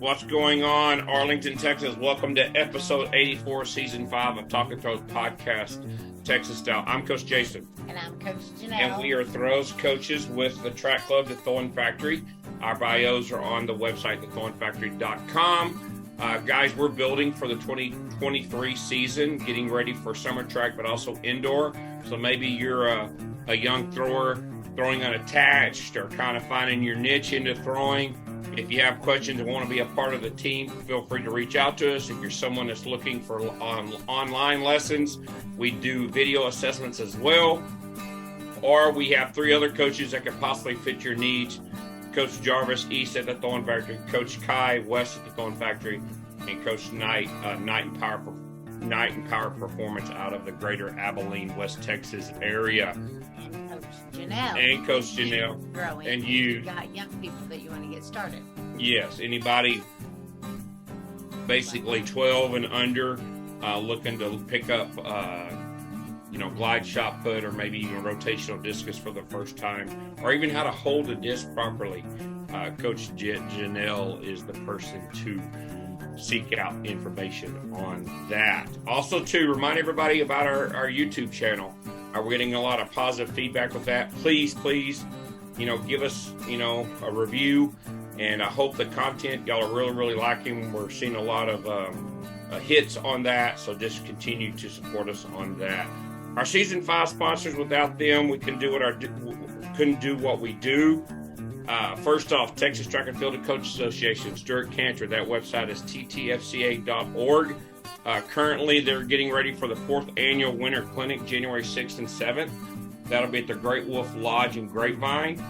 What's going on, Arlington, Texas? Welcome to episode 84, season 5 of Talking Throws podcast, Texas Style. I'm Coach Jason. And I'm Coach Janelle. And we are Throws coaches with the track club, the Thorn Factory. Our bios are on the website, thethornfactory.com. Guys, we're building for the 2023 season, getting ready for summer track, but also indoor. So maybe you're a young thrower throwing unattached or kind of finding your niche into throwing. If you have questions and want to be a part of the team, feel free to reach out to us. If you're someone that's looking for online lessons, we do video assessments as well. Or we have 3 other coaches that could possibly fit your needs. Coach Jarvis, East at the Thorn Factory, Coach Kai, West at the Thorn Factory, and Coach Knight, Night and Power Performance out of the greater Abilene, West Texas area. And Coach Janelle. And and you got young people that you want to get started. Yes, anybody basically 12 and under looking to pick up glide shot put or maybe even rotational discus for the first time, or even how to hold a disc properly. Coach Janelle is the person to seek out information on that. Also, to remind everybody about our YouTube channel. We're getting a lot of positive feedback with that. Please, give us, a review. And I hope the content y'all are really liking. We're seeing a lot of hits on that. So just continue to support us on that. Our season 5 sponsors, without them, we couldn't do what we do. First off, Texas Track and Field Coach Association, Stuart Cantor. That website is ttfca.org. Currently, they're getting ready for the 4th annual Winter Clinic, January 6th and 7th. That'll be at the Great Wolf Lodge in Grapevine.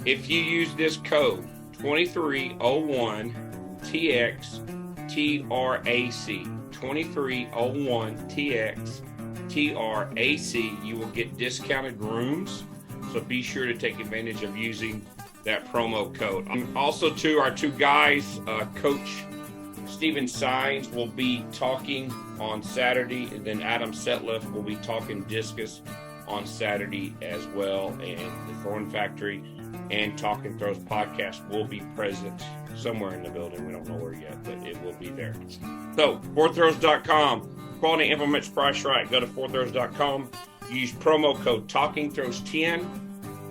If you use this code 2301TXTRAC, 2301TXTRAC, you will get discounted rooms. So be sure to take advantage of using that promo code. Also, our 2 guys, Coach Steven Sines will be talking on Saturday, and then Adam Setliff will be talking discus on Saturday as well. And the Thorn Factory and Talking Throws podcast will be present somewhere in the building. We don't know where yet, but it will be there. So, 4throws.com. Quality implements price right. Go to 4throws.com. Use promo code TalkingThrows10.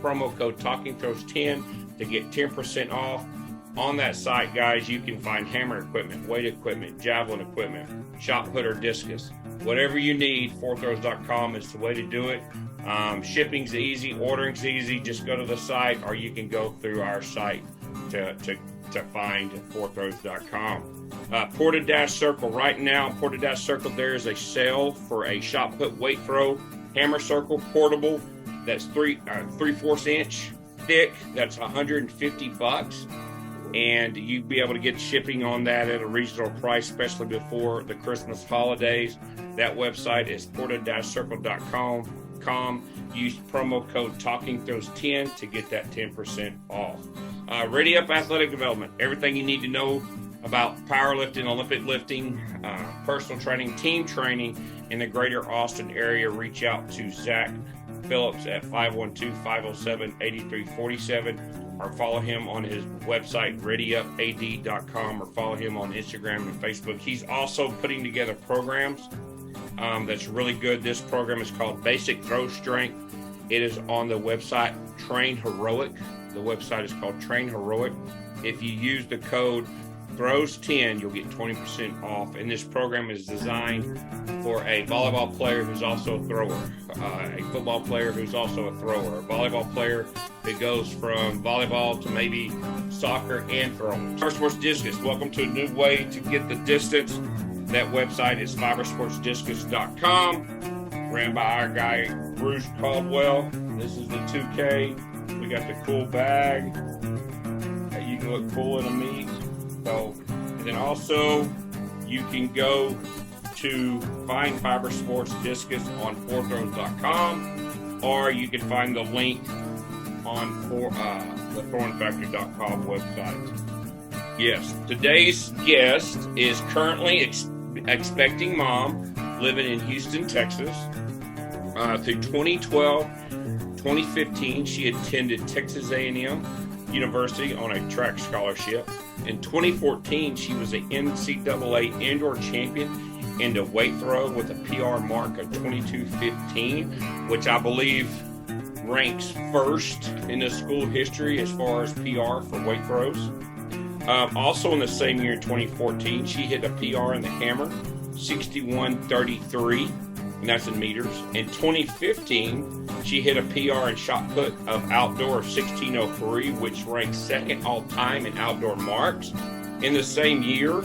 Promo code TalkingThrows10 to get 10% off. On that site, guys, you can find hammer equipment, weight equipment, javelin equipment, shot put or discus. Whatever you need, 4throws.com is the way to do it. Shipping's easy, ordering's easy. Just go to the site, or you can go through our site to find 4throws.com. Porta-Circle. Right now, Porta-Circle, there is a sale for a shot put weight throw hammer circle portable. That's 3/4 inch thick. That's $150. And you'd be able to get shipping on that at a reasonable price, especially before the Christmas holidays. That website is porta-circle.com. Use promo code TalkingThrows10 to get that 10% off. Ready Up Athletic Development. Everything you need to know about powerlifting, Olympic lifting, personal training, team training in the greater Austin area. Reach out to Zach Phillips at 512-507-8347. Or follow him on his website, readyupad.com, or follow him on Instagram and Facebook. He's also putting together programs that's really good. This program is called Basic Throw Strength. It is on the website Train Heroic. The website is called Train Heroic. If you use the code Throws10, you'll get 20% off. And this program is designed for a volleyball player who's also a thrower, a football player who's also a thrower, a volleyball player that goes from volleyball to maybe soccer and throwing. Fibersports Discus, welcome to a new way to get the distance. That website is fibersportsdiscus.com, ran by our guy Bruce Caldwell. This is the 2K. We got the cool bag. You can look cool in a meet. So, and then also you can go to find Fiber Sports Discus on 4throws.com, or you can find the link on the thornfactory.com website. Yes, today's guest is currently expecting mom, living in Houston, Texas. Through 2012, 2015, she attended Texas A&M, University on a track scholarship. In 2014, she was an NCAA indoor champion in the weight throw with a PR mark of 22:15, which I believe ranks first in the school history as far as PR for weight throws. Also in the same year, 2014, she hit a PR in the hammer, 61:33, and that's in meters. In 2015, she hit a PR in shot put of outdoor of 16:03, which ranks second all time in outdoor marks. In the same year,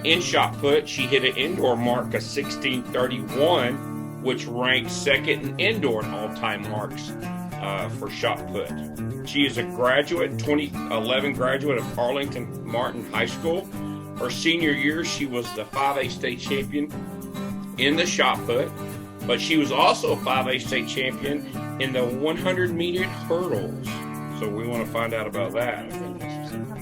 in shot put, she hit an indoor mark of 16:31, which ranks second in indoor in all-time marks for shot put. She is a graduate, 2011 graduate of Arlington Martin High School. Her senior year, she was the 5A state champion in the shot put, but she was also a 5A state champion in the 100-meter hurdles. So we want to find out about that.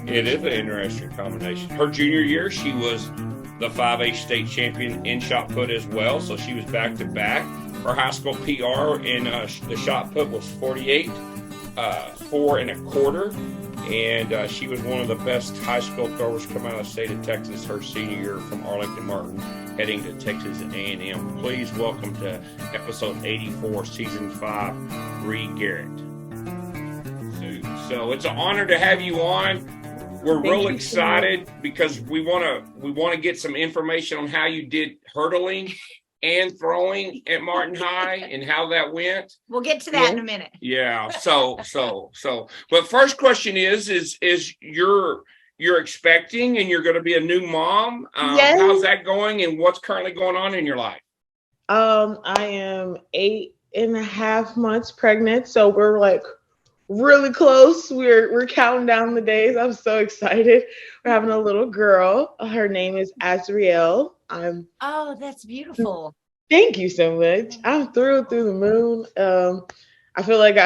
It is an interesting combination. Her junior year, she was the 5A state champion in shot put as well, so she was back-to-back. Her high school PR in the shot put was 48, 4 1/4, and she was one of the best high school throwers come out of the state of Texas her senior year from Arlington Martin, heading to Texas A&M. Please welcome to episode 84, season 5, Brea Garrett. So it's an honor to have you on. We're real excited because we want to get some information on how you did hurdling and throwing at Martin High and how that went. We'll get to that in a minute. Yeah. So. But first question is you're expecting and you're going to be a new mom. Yes. How's that going and what's currently going on in your life? I am 8.5 months pregnant, so we're like really close. We're counting down the days. I'm so excited. We're having a little girl. Her name is Azriel. Oh, that's beautiful. Thank you so much. I'm through the moon. I feel like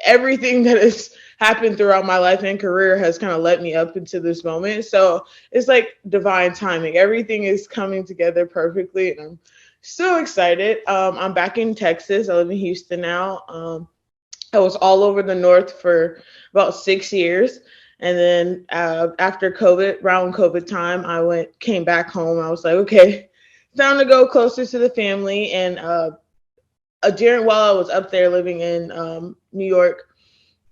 everything that has happened throughout my life and career has kind of led me up into this moment. So it's like divine timing. Everything is coming together perfectly, and I'm so excited. I'm back in Texas. I live in Houston now. I was all over the north for about 6 years. And then after COVID, around COVID time, came back home. I was like, okay, time to go closer to the family. And while I was up there living in New York,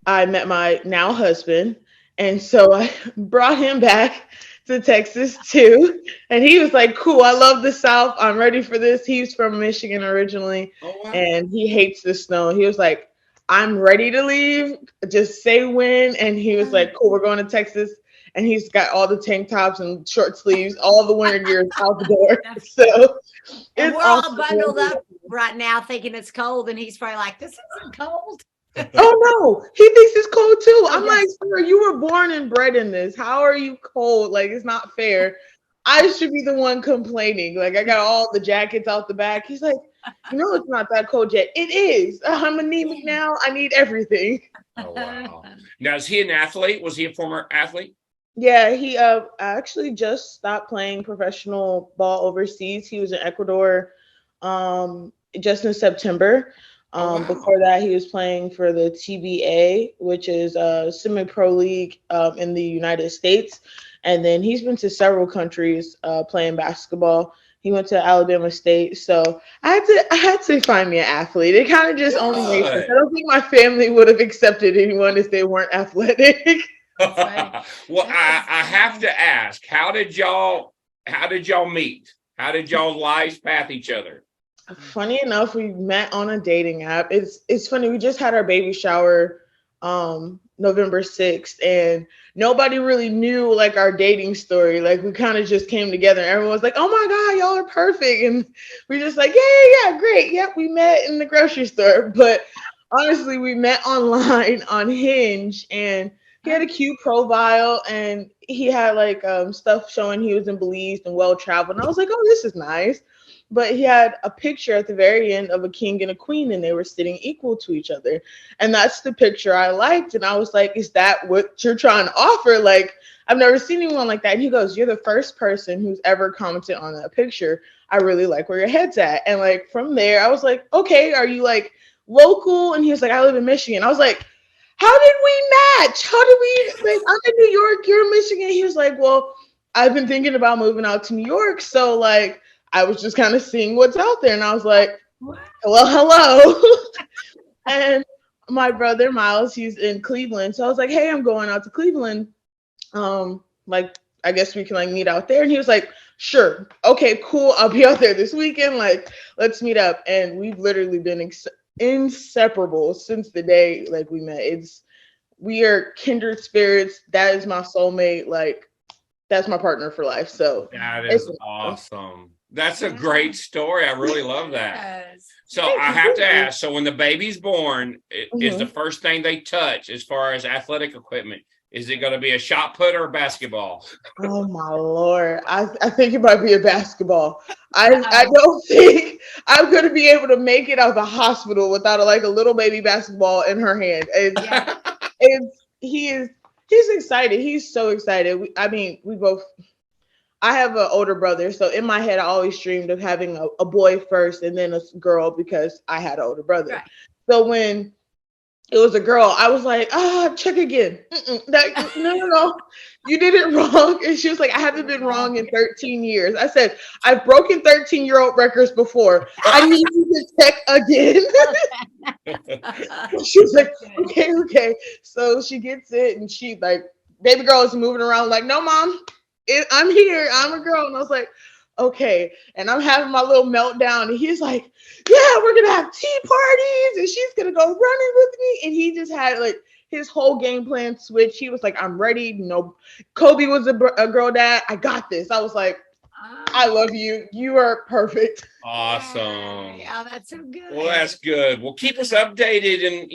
I met my now husband. And so I brought him back to Texas too. And he was like, cool, I love the South. I'm ready for this. He's from Michigan originally. Oh, wow. And he hates the snow. He was like, I'm ready to leave. Just say when. And he was like, cool, we're going to Texas. And he's got all the tank tops and short sleeves, all the winter gear out the door. So and we're all bundled up right now thinking it's cold. And he's probably like, this isn't cold. Oh, no. He thinks it's cold, too. I'm like, sir, you were born and bred in this. How are you cold? Like, it's not fair. I should be the one complaining. Like, I got all the jackets out the back. He's like, it's not that cold yet. It is. I'm anemic now. I need everything. Oh, wow. Now, is he an athlete? Was he a former athlete? Yeah, he actually just stopped playing professional ball overseas. He was in Ecuador just in September. Wow. Before that, he was playing for the TBA, which is a semi-pro league in the United States. And then he's been to several countries playing basketball. He went to Alabama State. So I had to find me an athlete. It kind of just only makes sense. I don't think my family would have accepted anyone if they weren't athletic. Well, I have to ask, how did y'all meet? How did y'all lives path each other? Funny enough, we met on a dating app. It's funny. We just had our baby shower November 6th, and nobody really knew like our dating story. Like we kind of just came together. Everyone was like, oh my God, y'all are perfect. And we're just like, yeah, great. Yep, we met in the grocery store. But honestly, we met online on Hinge, and he had a cute profile, and he had like stuff showing he was in Belize and well-traveled. And I was like, oh, this is nice. But he had a picture at the very end of a king and a queen, and they were sitting equal to each other. And that's the picture I liked. And I was like, is that what you're trying to offer? Like, I've never seen anyone like that. And he goes, you're the first person who's ever commented on that picture. I really like where your head's at. And like, from there, I was like, okay, are you like local? And he was like, I live in Michigan. I was like, how did we match? How did we, like, I'm in New York, you're in Michigan. He was like, well, I've been thinking about moving out to New York. So like, I was just kind of seeing what's out there. And I was like, well, hello. And my brother, Miles, he's in Cleveland. So I was like, hey, I'm going out to Cleveland. Like, I guess we can like meet out there. And he was like, sure. Okay, cool. I'll be out there this weekend. Like, let's meet up. And we've literally been inseparable since the day like we met. We are kindred spirits. That is my soulmate. Like, that's my partner for life. So that is awesome. That's a great story. I really love that. Yes. So I have to ask, so when the baby's born, is the first thing they touch as far as athletic equipment, is it going to be a shot put or a basketball? Oh my Lord. I think it might be a basketball. I don't think I'm going to be able to make it out of the hospital without a little baby basketball in her hand. He's excited. He's so excited. I have an older brother, so in my head, I always dreamed of having a boy first and then a girl because I had an older brother. Right. So when it was a girl, I was like, check again. No, you did it wrong. And she was like, I haven't been wrong in 13 years. I said, I've broken 13-year-old records before. I need you to check again. She was like, okay. So she gets it, and she like, baby girl is moving around like, no, mom. I'm here. I'm a girl. And I was like, okay. And I'm having my little meltdown. And he's like, yeah, we're going to have tea parties. And she's going to go running with me. And he just had like his whole game plan switch. He was like, I'm ready. No, Kobe was a girl dad. I got this. I was like, I love you. You are perfect. Awesome. Yeah, that's so good. Well, that's good. Well, keep us updated, and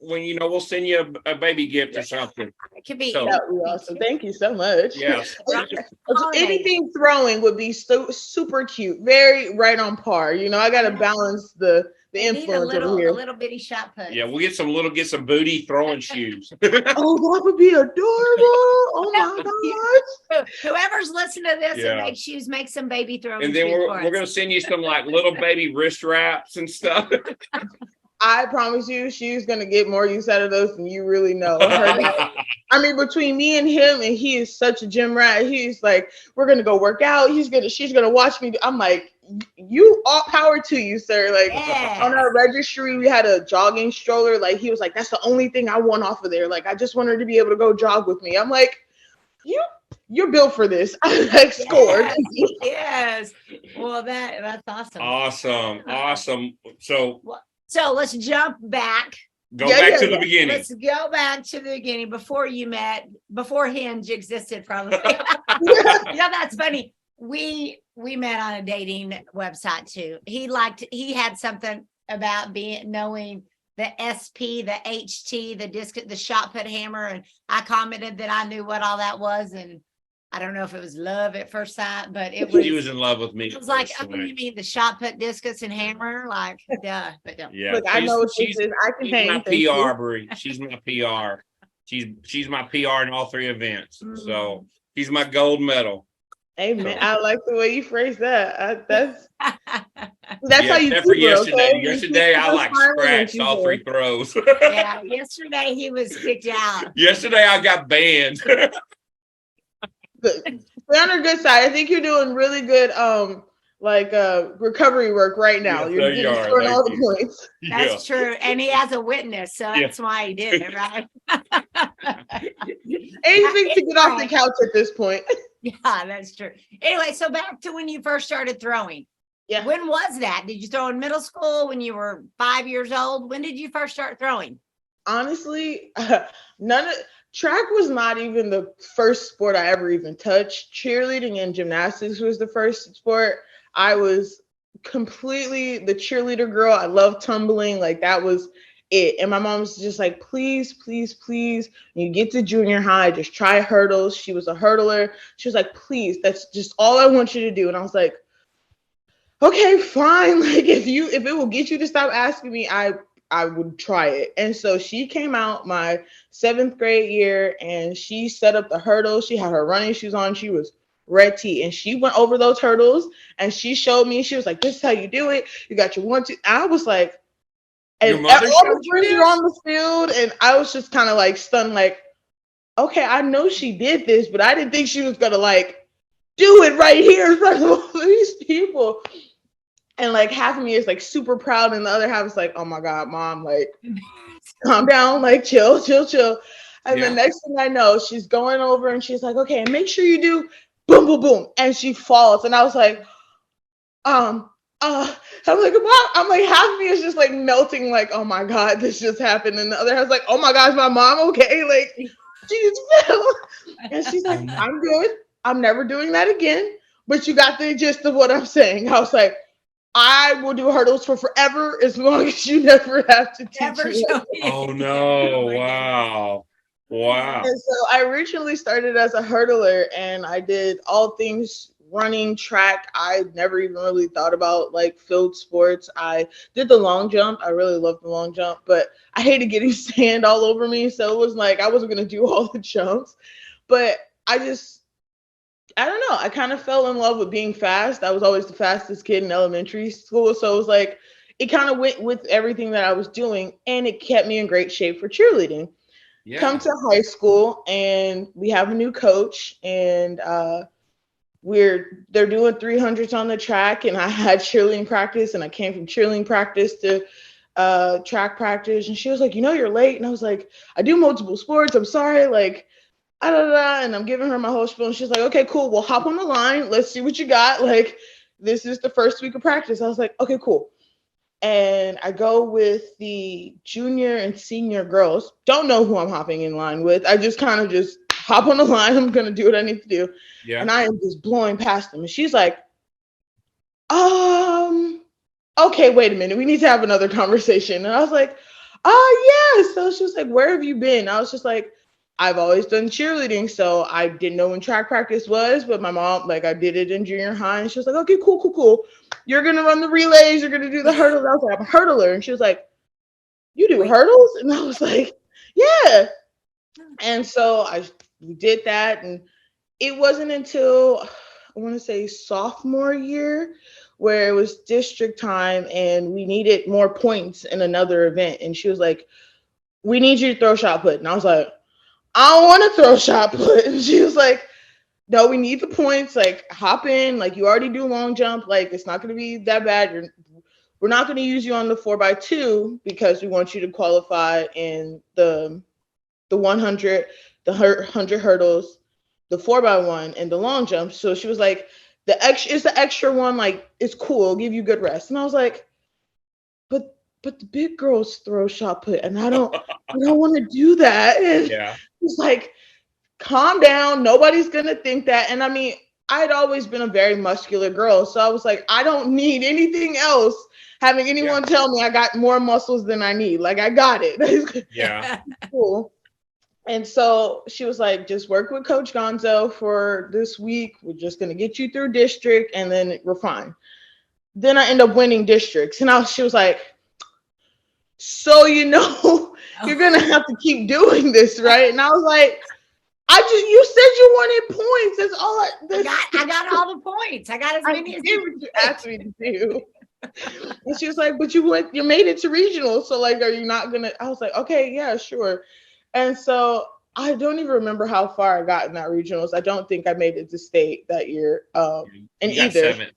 when we'll send you a baby gift or something. It could be. That would be awesome. Thank you so much. Yes. Anything throwing would be so super cute. Very right on par. I got to balance the influence over here. A little bitty shot put. Yeah, we'll get some booty throwing shoes. Oh, that would be adorable. Oh my gosh. Whoever's listening to this and makes shoes, make some baby throwing and then shoes. We're gonna send you some like little baby wrist wraps and stuff. I promise you, she's gonna get more use out of those than you really know. Between me and him, and he is such a gym rat. He's like, we're gonna go work out. She's gonna watch me. I'm like, you all power to you, sir. Like on our registry, we had a jogging stroller. Like he was like, that's the only thing I want off of there. Like I just want her to be able to go jog with me. I'm like, you're built for this. I like scored. Yes. Well, that's awesome. Awesome. So let's jump back. Go back to the beginning. Let's go back to the beginning before you met, before Hinge existed, probably. That's funny. We met on a dating website too. He had something about knowing the SP, the HT, the disc, the shot put hammer, and I commented that I knew what all that was, and I don't know if it was love at first sight, but it was. She was in love with me. It was like, you mean the shot put, discus, and hammer? Like, duh, but don't. Yeah, look, I know what this is. I can hang. My PR, Brie. She's my PR. She's my PR in all three events. Mm-hmm. So she's my gold medal. Amen. I like the way you phrase that. That's how you do yesterday. Okay? Yesterday, I scratched all three throws. Yeah, yesterday he was kicked out. Yesterday, I got banned. We're on a good side. I think you're doing really good recovery work right now. Yes, you're scoring all the points. That's true. And he has a witness, so that's why he did it, right? Anything to get off the couch at this point. Yeah, that's true. Anyway, so back to when you first started throwing. Yeah. When was that? Did you throw in middle school when you were 5 years old? When did you first start throwing? Honestly, track was not even the first sport I ever even touched. Cheerleading and gymnastics was the first sport. I was completely the cheerleader girl. I loved tumbling. Like that was it. And my mom was just like, please, please, please, when you get to junior high, just try hurdles. She was a hurdler. She was like, please, that's just all I want you to do. And I was like, okay, fine. Like if it will get you to stop asking me, I would try it. And so she came out my 7th grade year and she set up the hurdles. She had her running shoes on. She was red tee and she went over those hurdles and she showed me. She was like, this is how you do it. You got your 1, 2. I was like, Your And mother all showed the you friends were this? on the field, and I was just kind of like stunned, like, okay, I know she did this, but I didn't think she was gonna like do it right here in front of all these people. And like half of me is like super proud, and the other half is like, oh my God, mom, like calm down, like chill, chill, chill. And the Yeah. next thing I know, she's going over and she's like, okay, make sure you do boom, boom, boom. And she falls. And I was like, um, I'm like, mom, I'm like, half of me is just like melting, like, oh my God, this just happened. And the other half's like, oh my gosh, my mom, okay, like, she just fell. And she's like, I'm good. I'm never doing that again. But you got the gist of what I'm saying. I was like, I will do hurdles for forever as long as you never have to teach Never me. show me. Oh Oh no! my goodness. Wow! Wow! And so I originally started as a hurdler and I did all things running, track. I never even really thought about like field sports. I did the long jump. I really loved the long jump, but I hated getting sand all over me. So it was like I wasn't going to do all the jumps. But I don't know. I kind of fell in love with being fast. I was always the fastest kid in elementary school. So it was like, it kind of went with everything that I was doing and it kept me in great shape for cheerleading. Come Yeah. to high school and we have a new coach and they're doing 300s on the track and I had cheerleading practice and I came from cheerleading practice to track practice and she was like, you're late. And I was like, I do multiple sports. I'm sorry. Like, and I'm giving her my whole spiel and she's like, okay, cool. We'll hop on the line. Let's see what you got. Like, this is the first week of practice. I was like, okay, cool. And I go with the junior and senior girls. Don't know who I'm hopping in line with. I just kind of just hop on the line. I'm going to do what I need to do. Yeah. And I am just blowing past them. And she's like, okay, wait a minute. We need to have another conversation. And I was like, oh, yeah. So she was like, where have you been? I was just like, I've always done cheerleading, so I didn't know when track practice was, but my mom, like, I did it in junior high, and she was like, okay, cool. You're going to run the relays, you're going to do the hurdles. I was like, I'm a hurdler. And she was like, you do hurdles? And I was like, yeah. And so we did that, and it wasn't until, I want to say, sophomore year where it was district time, and we needed more points in another event. And she was like, we need you to throw shot put. And I was like, I don't want to throw shot put. And she was like, no, we need the points. Like, hop in. Like, you already do long jump. Like, it's not going to be that bad. We're not going to use you on the 4x2 because we want you to qualify in the 100, the 100 hurdles, the 4x1, and the long jump. So she was like, the extra one. Like, it's cool. It'll give you good rest. And I was like, but the big girls throw shot put, and I don't want to do that. And Yeah. it's like, calm down. Nobody's gonna think that. And I mean, I'd always been a very muscular girl, so I was like, I don't need anything else. Having anyone tell me I got more muscles than I need, like I got it. Yeah. Cool. And so she was like, just work with Coach Gonzo for this week. We're just gonna get you through district, and then we're fine. Then I end up winning districts, and she was like, so you're gonna have to keep doing this, right? And I was like, you said you wanted points. That's all I got all the points. I got as many as did what you asked me to do. And she was like, but you made it to regional. So like, are you not gonna? I was like, okay, yeah, sure. And so I don't even remember how far I got in that regionals. I don't think I made it to state that year. And either. 7.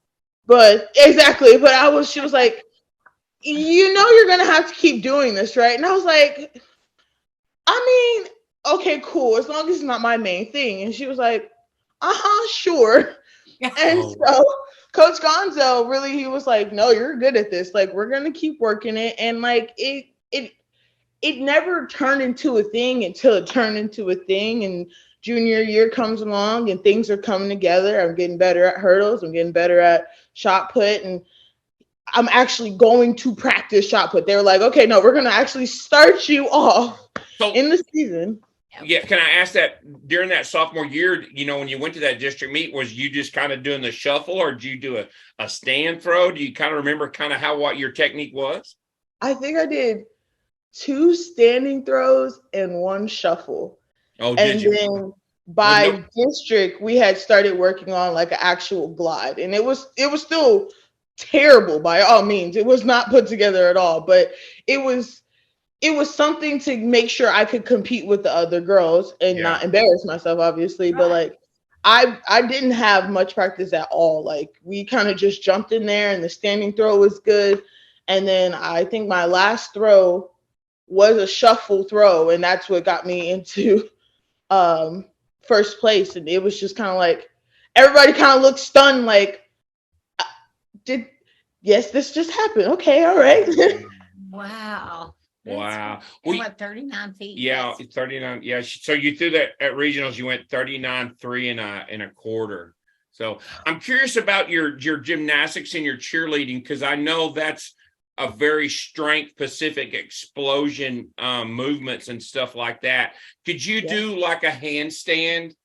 But exactly. But she was like, you're gonna have to keep doing this, right? And I was like, I mean, okay, cool, as long as it's not my main thing. And she was like, sure. And so Coach Gonzo really, he was like, no, you're good at this. Like, we're gonna keep working it. And like it never turned into a thing until it turned into a thing. And junior year comes along and things are coming together. I'm getting better at hurdles, I'm getting better at shot put, and I'm actually going to practice shot put. They were like, okay, no, we're going to actually start you off in the season. Yeah. Can I ask that during that sophomore year, when you went to that district meet, was you just kind of doing the shuffle or did you do a stand throw? Do you kind of remember kind of what your technique was? I think I did 2 standing throws and 1 shuffle. Oh, did you? Then by district, we had started working on like an actual glide. And it was still terrible by all means. It was not put together at all, but it was something to make sure I could compete with the other girls and not embarrass myself, obviously. Right. But like I didn't have much practice at all. Like we kind of just jumped in there and the standing throw was good. And then I think my last throw was a shuffle throw, and that's what got me into first place. And it was just kind of like everybody kind of looked stunned, like, this just happened. Okay, all right. Wow. Wow. Well, what, 39 feet? Yeah, 39. Yeah. So you threw that at regionals, you went 39.3 and a quarter. So I'm curious about your gymnastics and your cheerleading, because I know that's a very strength specific explosion movements and stuff like that. Could you do like a handstand?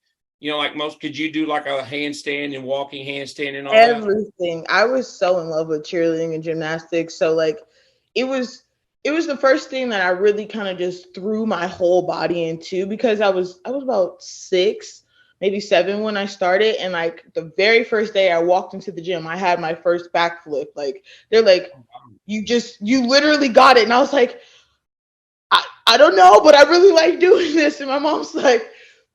You know, like most, could you do like a handstand and walking handstand and all everything? I was so in love with cheerleading and gymnastics. So like it was the first thing that I really kind of just threw my whole body into, because I was about 6, maybe 7 when I started. And like the very first day I walked into the gym, I had my first backflip. Like they're like, you literally got it. And I was like, I don't know, but I really like doing this. And my mom's like,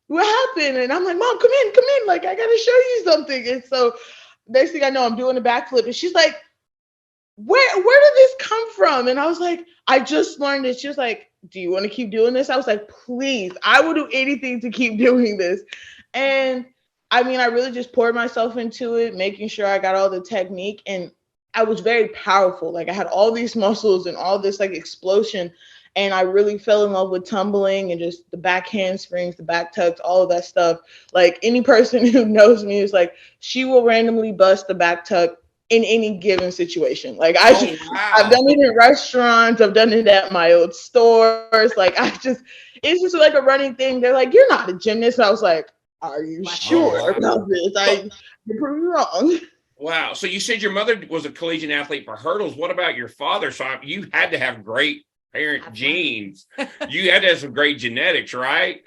what happened? And I'm like, Mom, come in. Like, I got to show you something. And so next thing I know, I'm doing a backflip. And she's like, where did this come from? And I was like, I just learned it. She was like, do you want to keep doing this? I was like, please, I will do anything to keep doing this. And I mean, I really just poured myself into it, making sure I got all the technique. And I was very powerful. Like I had all these muscles and all this like explosion. And I really fell in love with tumbling and just the back handsprings, the back tucks, all of that stuff. Like any person who knows me is like, she will randomly bust the back tuck in any given situation. Like I've done it in restaurants. I've done it at my old stores. Like it's just like a running thing. They're like, you're not a gymnast. And I was like, are you sure about this? You're pretty wrong. Wow. So you said your mother was a collegiate athlete for hurdles. What about your father? So you had to have great parent genes. You had to have some great genetics, right?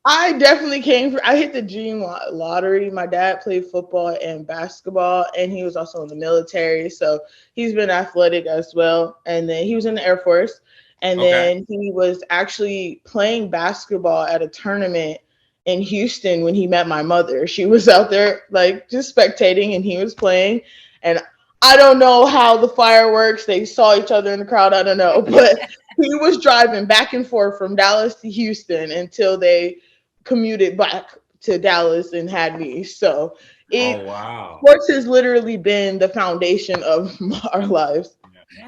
I definitely I hit the gene lottery. My dad played football and basketball, and he was also in the military. So he's been athletic as well. And then he was in the Air Force. And then he was actually playing basketball at a tournament in Houston when he met my mother. She was out there like just spectating, and he was playing. And I don't know how the fireworks, they saw each other in the crowd. I don't know. But he was driving back and forth from Dallas to Houston until they commuted back to Dallas and had me. So sports has literally been the foundation of our lives.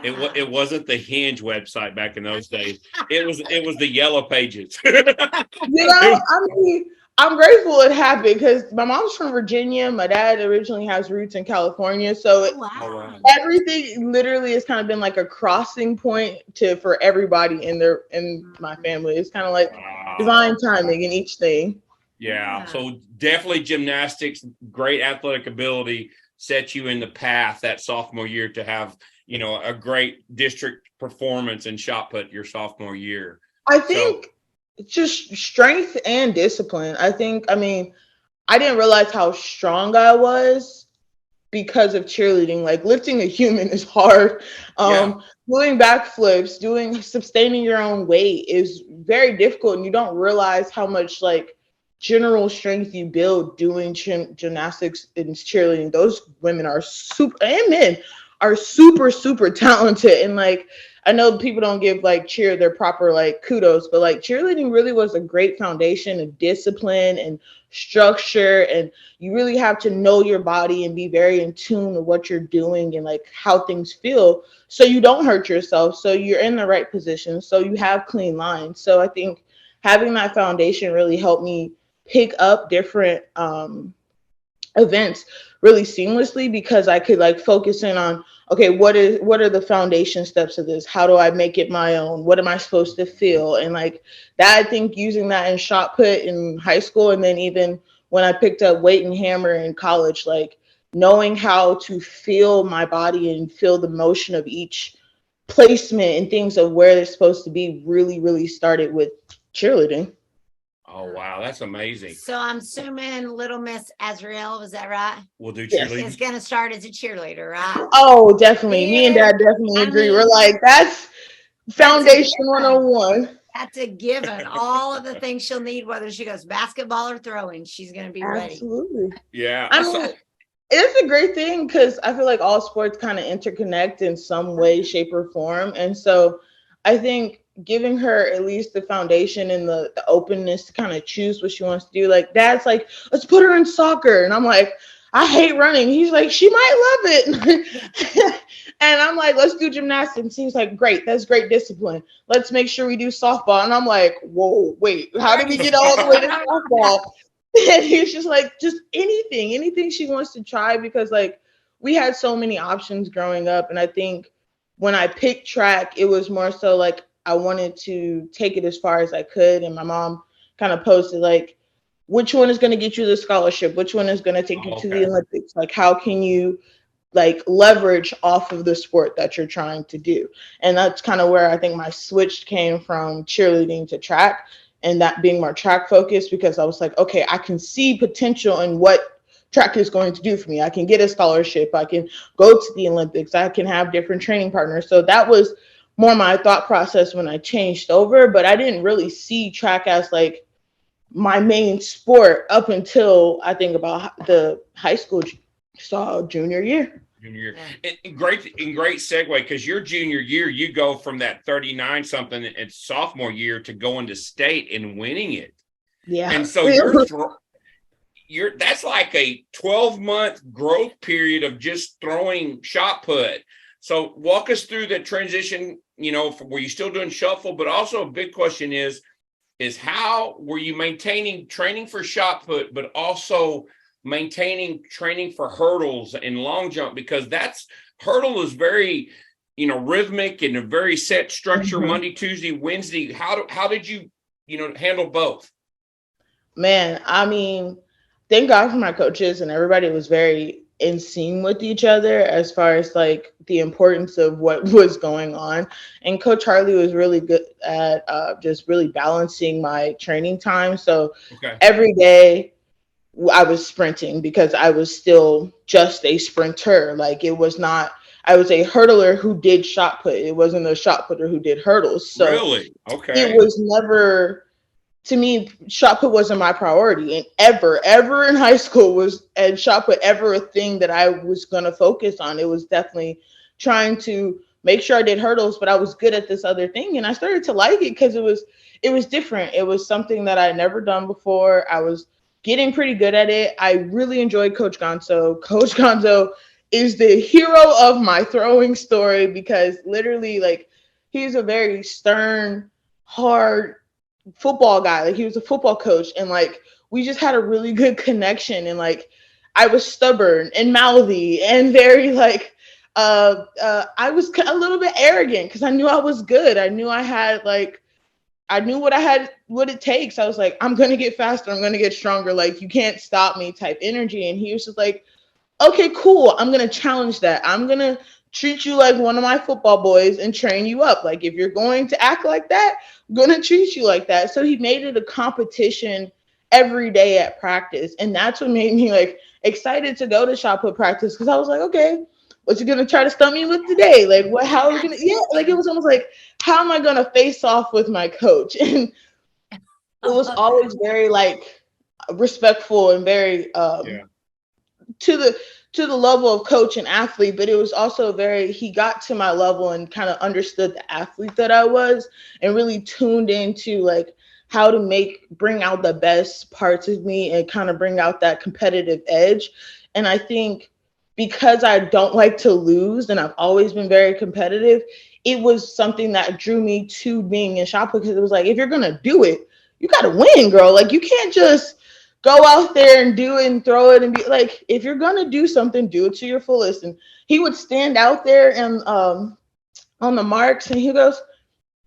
Yeah. It wasn't the Hinge website back in those days. It was the Yellow Pages. I mean, I'm grateful it happened because my mom's from Virginia. My dad originally has roots in California. So everything literally has kind of been like a crossing point for everybody in my family. It's kind of like divine timing in each thing. Yeah. So definitely gymnastics, great athletic ability set you in the path that sophomore year to have, a great district performance in shot put your sophomore year. I think just strength and discipline. I didn't realize how strong I was because of cheerleading. Like lifting a human is hard. Doing backflips, sustaining your own weight is very difficult, and you don't realize how much like general strength you build doing gymnastics and cheerleading. Those women are and men are super, super talented. And like, I know people don't give like cheer their proper like kudos, but like cheerleading really was a great foundation of discipline and structure. And you really have to know your body and be very in tune with what you're doing and like how things feel, so you don't hurt yourself, so you're in the right position, so you have clean lines. So I think having that foundation really helped me pick up different events really seamlessly, because I could like focus in on, okay, what are the foundation steps of this? How do I make it my own? What am I supposed to feel? And like that, I think using that in shot put in high school, and then even when I picked up weight and hammer in college, like knowing how to feel my body and feel the motion of each placement and things of where they're supposed to be really, really started with cheerleading. Oh, wow. That's amazing. So I'm assuming little Miss Azrael, was that right? We'll do Yes. cheerleading. Is going to start as a cheerleader, right? Oh, definitely. Me and Yeah. Dad definitely I agree. mean, We're like, that's Foundation given. 101. That's a given. All of the things she'll need, whether she goes basketball or throwing, she's going to be ready. Absolutely. Yeah. I mean, it's a great thing because I feel like all sports kind of interconnect in some way, shape, or form. And so I think giving her at least the foundation and the openness to kind of choose what she wants to do. Like, Dad's like, let's put her in soccer. And I'm like, I hate running. He's like, she might love it. And I'm like, let's do gymnastics. He's like, great. That's great discipline. Let's make sure we do softball. And I'm like, whoa, wait, how did we get all the way to softball? And he's just like, just anything she wants to try, because like we had so many options growing up. And I think when I picked track, it was more so like I wanted to take it as far as I could. And my mom kind of posted like, which one is going to get you the scholarship? Which one is going to take you to the Olympics? Like, how can you like leverage off of the sport that you're trying to do? And that's kind of where I think my switch came from cheerleading to track, and that being more track focused, because I was like, okay, I can see potential in what track is going to do for me. I can get a scholarship. I can go to the Olympics. I can have different training partners. So that was more my thought process when I changed over, but I didn't really see track as like my main sport up until I think about the high school junior year. Great segue, because your junior year, you go from that 39 something and sophomore year to going to state and winning it. Yeah. And so that's like a 12-month growth period of just throwing shot put. So walk us through the transition, were you still doing shuffle? But also a big question is how were you maintaining training for shot put, but also maintaining training for hurdles and long jump? Because hurdle is very, rhythmic and a very set structure. Mm-hmm. Monday, Tuesday, Wednesday. How did you, handle both? Man, I mean, thank God for my coaches, and everybody was very in sync with each other as far as like the importance of what was going on. And Coach Harley was really good at just really balancing my training time. So every day I was sprinting, because I was still just a sprinter. Like, it was not, I was a hurdler who did shot put. It wasn't a shot putter who did hurdles. So really? Okay. It was never, to me, shot put wasn't my priority. And ever in high school and shot put ever a thing that I was going to focus on. It was definitely trying to make sure I did hurdles, but I was good at this other thing. And I started to like it because it was different. It was something that I had never done before. I was getting pretty good at it. I really enjoyed Coach Gonzo. Coach Gonzo is the hero of my throwing story, because literally, like, he's a very stern, hard football guy. Like, he was a football coach, and like we just had a really good connection. And like I was stubborn and mouthy and very like I was a little bit arrogant because I knew I was good. I knew what it takes. I was like, I'm going to get faster. I'm going to get stronger. Like, you can't stop me type energy. And he was just like, okay, cool. I'm going to challenge that. I'm going to treat you like one of my football boys and train you up. Like, if you're going to act like that, I'm going to treat you like that. So he made it a competition every day at practice. And that's what made me like excited to go to shot put practice. Cause I was like, okay, what's he going to try to stump me with today? Like, how are we going to, like, it was almost like, how am I going to face off with my coach? And it was always very like respectful and very, to the level of coach and athlete, but it was also he got to my level and kind of understood the athlete that I was, and really tuned into like how to bring out the best parts of me and kind of bring out that competitive edge. And I think because I don't like to lose and I've always been very competitive, it was something that drew me to being in shot put, because it was like, if you're going to do it, you got to win, girl. Like, you can't just go out there and do it and throw it and be like, if you're going to do something, do it to your fullest. And he would stand out there and on the marks, and he goes,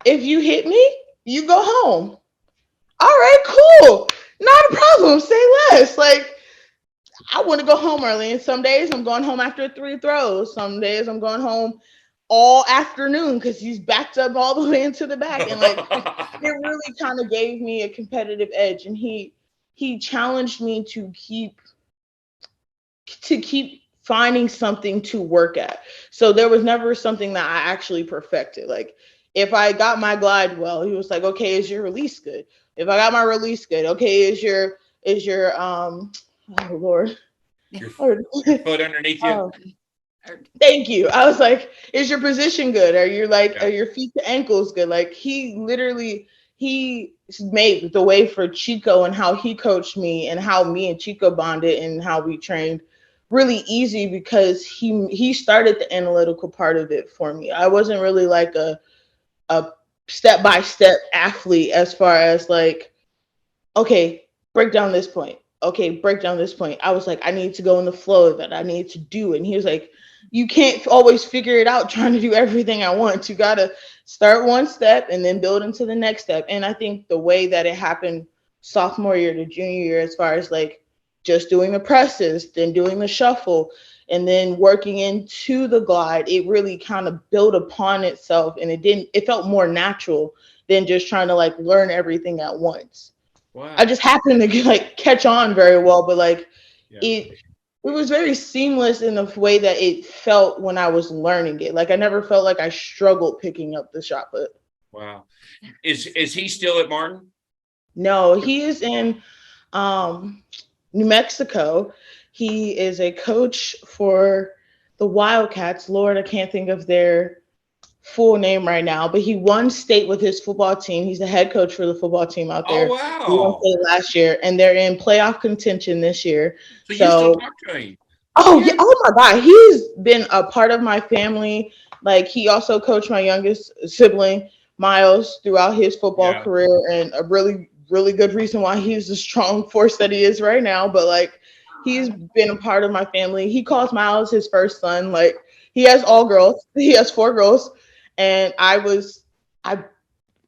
if you hit me, you go home. All right, cool. Not a problem. Say less. Like, I want to go home early. And some days I'm going home after 3 throws. Some days I'm going home all afternoon because he's backed up all the way into the back. And like it really kind of gave me a competitive edge. And he challenged me to keep finding something to work at. So there was never something that I actually perfected. Like if I got my glide well, he was like, okay, is your release good? If I got my release good, okay, is your oh Lord. Your foot underneath you. Thank you. I was like, is your position good? Are your feet to ankles good? Like he made the way for Chico and how he coached me and how me and Chico bonded and how we trained really easy because he started the analytical part of it for me. I wasn't really like a step-by-step athlete as far as like, okay, break down this point. Okay, break down this point. I was like, I need to go in the flow of it. I need to do it. And he was like, you can't always figure it out trying to do everything at once. You got to start one step and then build into the next step. And I think the way that it happened sophomore year to junior year, as far as like just doing the presses, then doing the shuffle, and then working into the glide, it really kind of built upon itself. And it felt more natural than just trying to like learn everything at once. Wow. I just happened to like catch on very well, but like it was very seamless in the way that it felt when I was learning it. Like I never felt like I struggled picking up the shot put. Wow. Is he still at Martin? No, he is in New Mexico. He is a coach for the Wildcats. Lord, I can't think of their full name right now, but he won state with his football team. He's the head coach for the football team out there. Oh, wow. He won state last year, and they're in playoff contention this year. So you still talk to him? Oh, yeah. Oh, my God. He's been a part of my family. Like, he also coached my youngest sibling, Miles, throughout his football career, and a really, really good reason why he's the strong force that he is right now. But, like, he's been a part of my family. He calls Miles his first son. Like, he has all girls. He has 4 girls. And I've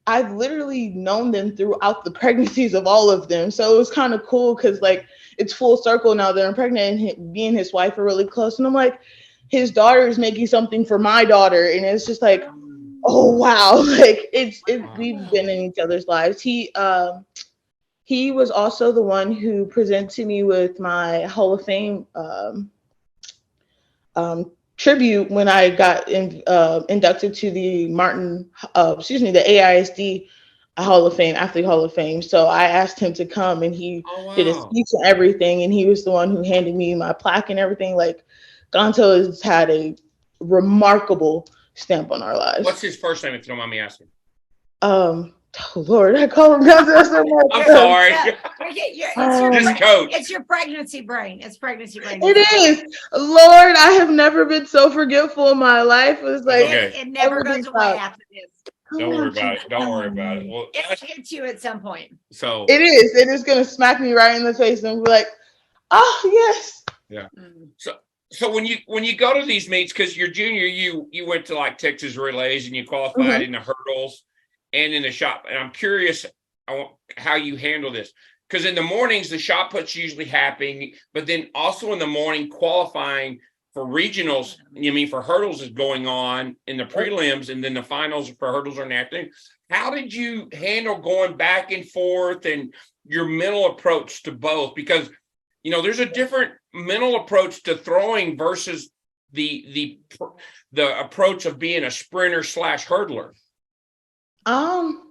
literally known them throughout the pregnancies of all of them. So it was kind of cool because like it's full circle now that I'm pregnant and me and his wife are really close. And I'm like, his daughter is making something for my daughter. And it's just like, oh, wow. Like we've been in each other's lives. He was also the one who presented me with my Hall of Fame tribute when I got inducted to the the AISD Hall of Fame, Athlete Hall of Fame. So I asked him to come and he did a speech and everything. And he was the one who handed me my plaque and everything. Like Gonto has had a remarkable stamp on our lives. What's his first name, if you don't mind me asking? Oh Lord, I call him Gonzo so much. I'm sorry. It's your pregnancy brain. It's pregnancy brain. It is. Lord, I have never been so forgetful in my life. It was like it never goes away after this. Don't worry about it. Don't worry about it. Well, it hits you at some point. So it is. It is gonna smack me right in the face and be like, oh yes. Yeah. So when you go to these meets, because you're junior, you went to like Texas relays and you qualified in the hurdles and in the shot. And I'm curious how you handle this. Because in the mornings, the shot put's usually happening, but then also in the morning, qualifying for regionals, for hurdles is going on in the prelims, and then the finals for hurdles are in the afternoon. How did you handle going back and forth and your mental approach to both? Because, there's a different mental approach to throwing versus the approach of being a sprinter / hurdler.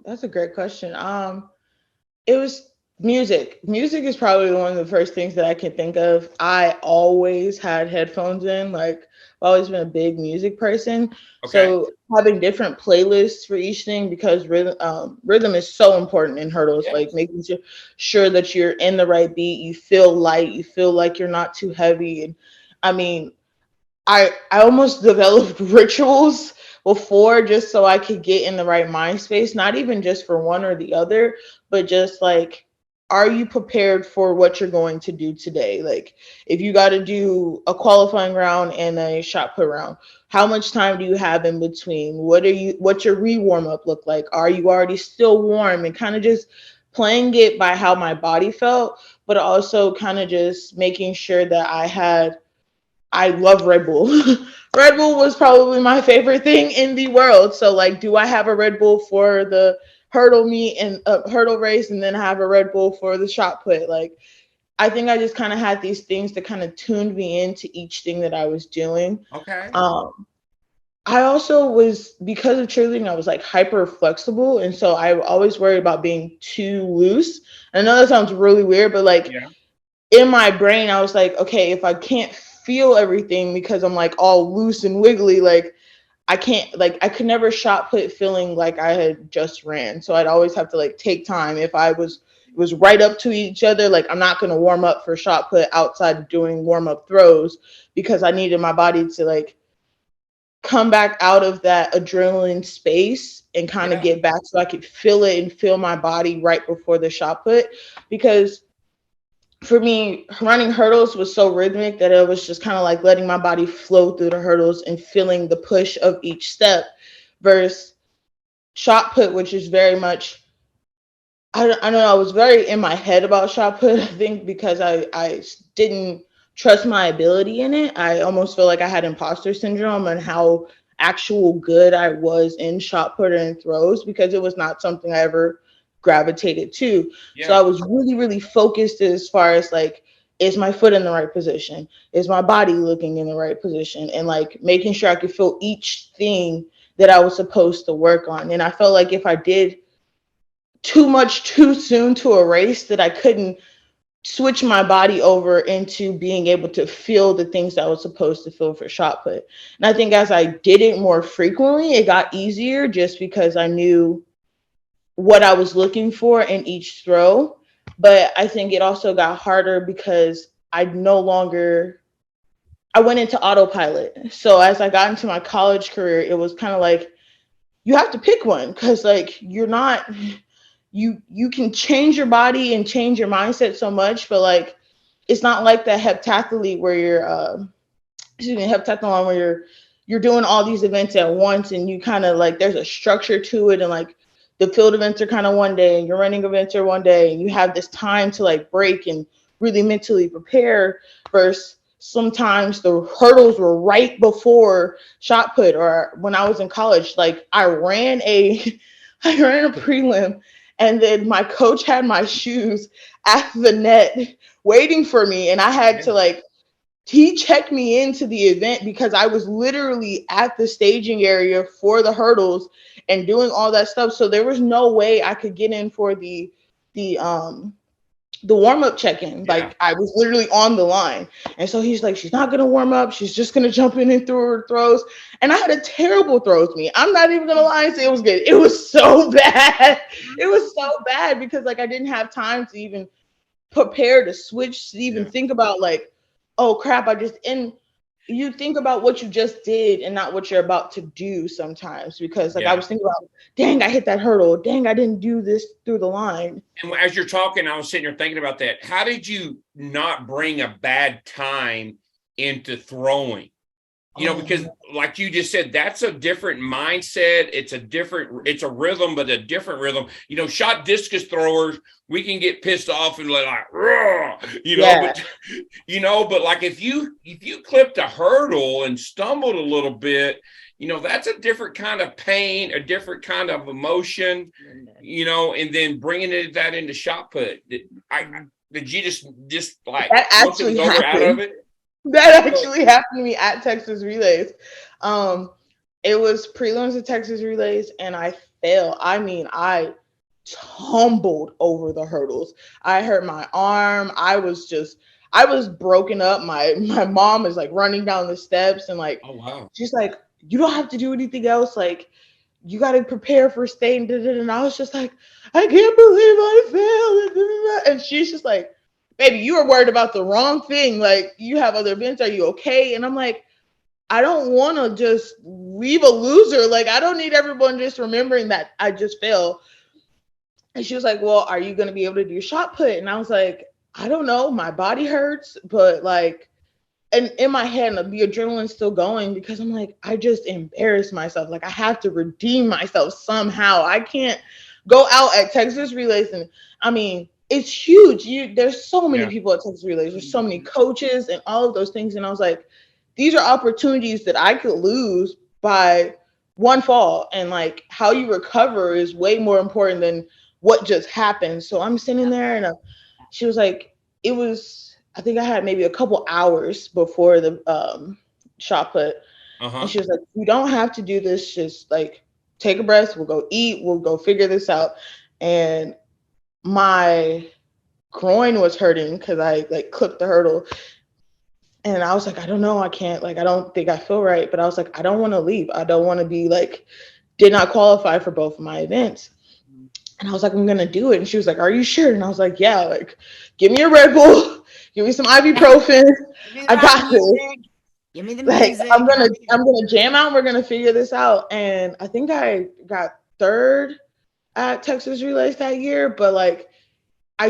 That's a great question. It was music. Music is probably one of the first things that I can think of. I always had headphones in. Like, I've always been a big music person. Okay. So having different playlists for each thing, because rhythm is so important in hurdles. Yes. Like making sure that you're in the right beat. You feel light. You feel like you're not too heavy. And I almost developed rituals before just so I could get in the right mind space, not even just for one or the other, but just like, are you prepared for what you're going to do today? Like if you got to do a qualifying round and a shot put round, how much time do you have in between? What's your re-warm up look like? Are you already still warm? And kind of just playing it by how my body felt, but also kind of just making sure that I had I love Red Bull. Red Bull was probably my favorite thing in the world. So like, do I have a Red Bull for the hurdle meet and hurdle race, and then have a Red Bull for the shot put? Like, I think I just kind of had these things that kind of tuned me into each thing that I was doing. Okay. I also was, because of cheerleading, I was like hyper flexible. And so I always worried about being too loose. I know that sounds really weird, but like Yeah. in my brain, I was like, okay, if I can't feel everything because I'm like all loose and wiggly, like I can't, like I could never shot put feeling like I had just ran. So I'd always have to like take time. If I was right up to each other, like I'm not going to warm up for shot put outside of doing warm up throws, because I needed my body to like come back out of that adrenaline space and kind of Yeah. get back so I could feel it and feel my body right before the shot put. Because for me, running hurdles was so rhythmic that it was just kind of like letting my body flow through the hurdles and feeling the push of each step, versus shot put, which is very much, I don't know, I was very in my head about shot put, I think, because I didn't trust my ability in it. I almost feel like I had imposter syndrome and how actual good I was in shot put and throws, because it was not something I ever gravitated to. So Yeah. I was really, really focused as far as like, is my foot in the right position? Is my body looking in the right position? And like making sure I could feel each thing that I was supposed to work on. And I felt like if I did too much too soon to a race, that I couldn't switch my body over into being able to feel the things that I was supposed to feel for shot put. And I think as I did it more frequently, it got easier, just because I knew what I was looking for in each throw. But I think it also got harder because I went into autopilot. So as I got into my college career, it was kind of like, you have to pick one, because like you're not, you can change your body and change your mindset so much, but like it's not like that heptathlete where you're heptathlon where you're doing all these events at once, and you kind of like, there's a structure to it, and like the field events are kind of one day and your running events are one day, and you have this time to like break and really mentally prepare, versus sometimes the hurdles were right before shot put. Or when I was in college, like I ran a I ran a prelim, and then my coach had my shoes at the net waiting for me, and I had Yeah. to like, he checked me into the event because I was literally at the staging area for the hurdles and doing all that stuff. So there was no way I could get in for the um the warm-up check-in. Yeah. Like I was literally on the line. And so he's like, she's not gonna warm up, she's just gonna jump in and throw her throws. And I had a terrible throws meet. I'm not even gonna lie and say it was good. It was so bad. It was so bad because like I didn't have time to even prepare to switch, to even Yeah. think about like, oh crap, and you think about what you just did and not what you're about to do sometimes, because like I Yeah. was thinking about, dang, I hit that hurdle, dang, I didn't do this through the line. And as you're talking, I was sitting there thinking about that. How did you not bring a bad time into throwing? Because like you just said, that's a different mindset. It's a rhythm, but a different rhythm. Shot discus throwers, we can get pissed off and like, "Raw," Yeah. but like if you clipped a hurdle and stumbled a little bit, that's a different kind of pain, a different kind of emotion, and then bringing that into shot put. Did you just like That once it was actually over out of happened. it? That actually happened to me at Texas Relays. It was prelims at Texas Relays, and I failed. I mean, I tumbled over the hurdles. I hurt my arm. I was broken up. My mom is like running down the steps, and like, Oh wow. she's like, you don't have to do anything else. Like, you got to prepare for state. And I was just like, I can't believe I failed. And she's just like, baby, you were worried about the wrong thing. Like, you have other events. Are you okay? And I'm like, I don't want to just leave a loser. Like, I don't need everyone just remembering that I just failed. And she was like, well, are you going to be able to do shot put? And I was like, I don't know. My body hurts, but like, and in my head, the adrenaline's still going, because I'm like, I just embarrassed myself. Like, I have to redeem myself somehow. I can't go out at Texas Relays. And I mean, it's huge. There's so many Yeah. people at Texas Relays. There's so many coaches and all of those things. And I was like, these are opportunities that I could lose by one fall, and like how you recover is way more important than what just happened. So I'm sitting there, and she was like, it was, I think I had maybe a couple hours before the shot put. And she was like, you don't have to do this. Just like take a breath. We'll go eat. We'll go figure this out. And my groin was hurting because I like clipped the hurdle. And I was like, I don't know. I can't, like, I don't think I feel right. But I was like, I don't want to leave. I don't want to be like, did not qualify for both of my events. And I was like, I'm going to do it. And she was like, are you sure? And I was like, yeah, like, give me a Red Bull. Give me some ibuprofen. I got this. Give me the Like, music. I'm gonna jam out. We're gonna figure this out. And I think I got third at Texas Relays that year, but like I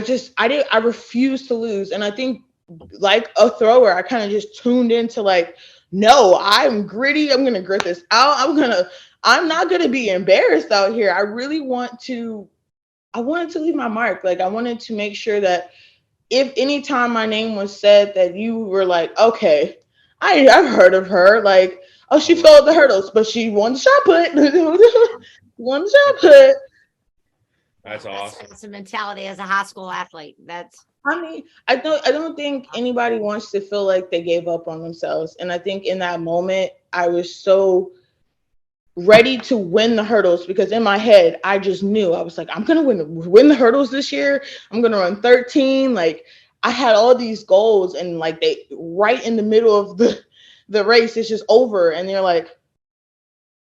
refused to lose. And I think like a thrower, I kind of just tuned into like, no, I'm gritty. I'm gonna grit this out. I'm not gonna be embarrassed out here. I wanted to leave my mark. Like I wanted to make sure that if any time my name was said that you were like, okay, I've heard of her. Like, oh, she failed the hurdles, but she won the shot put. Won the shot put. That's awesome. That's a mentality as a high school athlete. I mean, I don't think anybody wants to feel like they gave up on themselves. And I think in that moment, I was so ready to win the hurdles because in my head, I just knew I was like, I'm gonna win the hurdles this year. I'm gonna run 13. Like I had all these goals, and like they right in the middle of the race, it's just over, and they're like,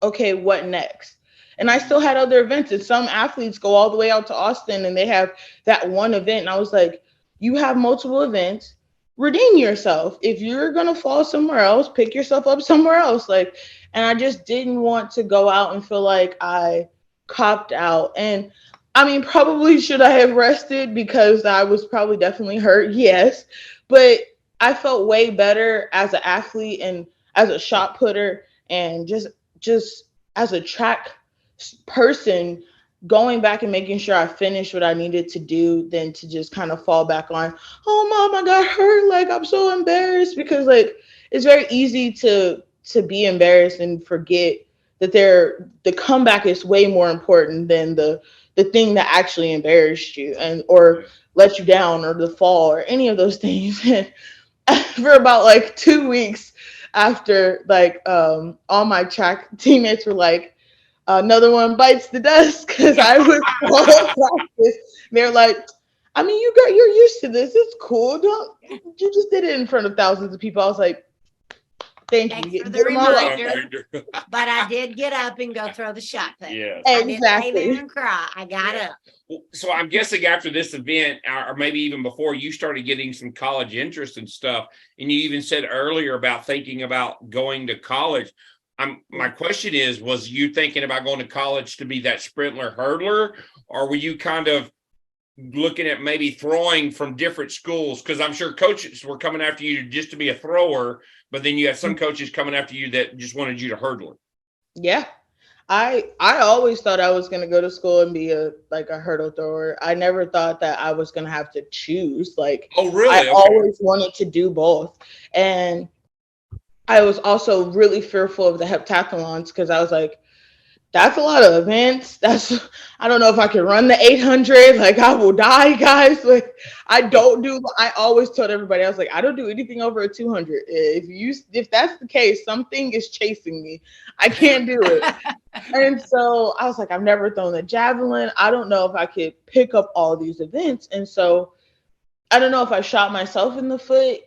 okay, what next? And I still had other events, and some athletes go all the way out to Austin and they have that one event. And I was like, you have multiple events, redeem yourself. If you're gonna fall somewhere else, pick yourself up somewhere else. Like, and I just didn't want to go out and feel like I copped out. And I mean, probably should I have rested because I was probably definitely hurt? Yes. But I felt way better as an athlete and as a shot putter and just as a track person going back and making sure I finished what I needed to do than to just kind of fall back on, oh, mom, I got hurt. Like, I'm so embarrassed because like, it's very easy to be embarrassed and forget that the comeback is way more important than the thing that actually embarrassed you and or let you down or the fall or any of those things. For about like 2 weeks after like all my track teammates were like, another one bites the dust because I was all practice. They're like, I mean, you're used to this. It's cool. You just did it in front of thousands of people. I was like, Thanks for the reminder. But I did get up and go throw the shot put. Yes. Exactly. I didn't lay there and cry. I got up. So I'm guessing after this event, or maybe even before, you started getting some college interest and stuff. And you even said earlier about thinking about going to college. My question is, was you thinking about going to college to be that sprinter hurdler, or were you kind of looking at maybe throwing from different schools? Because I'm sure coaches were coming after you just to be a thrower, but then you have some coaches coming after you that just wanted you to hurdler. Yeah. I always thought I was going to go to school and be a hurdle thrower. I never thought that I was going to have to choose. Like, oh, really? I always wanted to do both. And I was also really fearful of the heptathlons because I was like, that's a lot of events. I don't know if I can run the 800. Like, I will die, guys. Like, I always told everybody, I was like, I don't do anything over a 200. If that's the case, something is chasing me. I can't do it. And so I was like, I've never thrown a javelin. I don't know if I could pick up all these events. And so I don't know if I shot myself in the foot,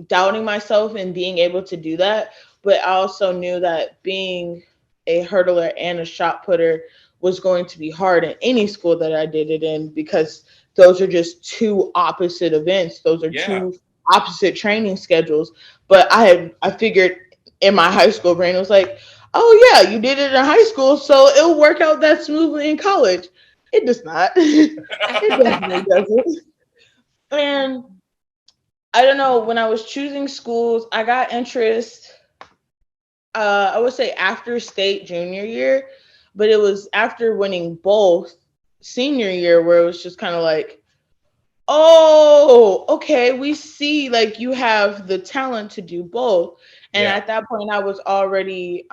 doubting myself and being able to do that. But I also knew that being a hurdler and a shot putter was going to be hard in any school that I did it in because those are just two opposite events. Those are two opposite training schedules. But I figured in my high school brain, it was like, oh yeah, you did it in high school, so it'll work out that smoothly in college. It does not. It definitely doesn't. And I don't know, when I was choosing schools, I got interest, I would say after state junior year, but it was after winning both senior year where it was just kind of like, oh, okay, we see like you have the talent to do both. And Yeah. at that point, I was already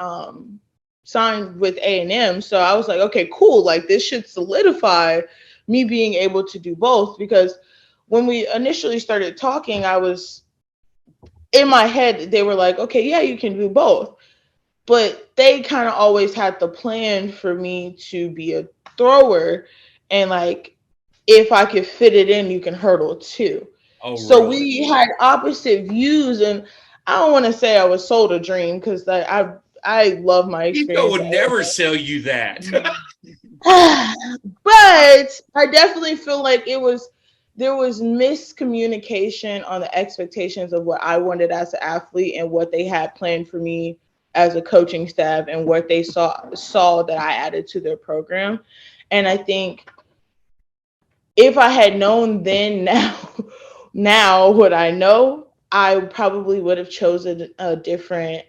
signed with A&M. So I was like, okay, cool. Like this should solidify me being able to do both. Because when we initially started talking, I was in my head, they were like, okay, yeah, you can do both. But they kind of always had the plan for me to be a thrower. And like, if I could fit it in, you can hurdle too. Oh, So really? we had opposite views, and I don't want to say I was sold a dream because I love my Ego experience. would never sell you that. But I definitely feel like there was miscommunication on the expectations of what I wanted as an athlete and what they had planned for me as a coaching staff and what they saw that I added to their program. And I think if I had known then now what I know, I probably would have chosen a different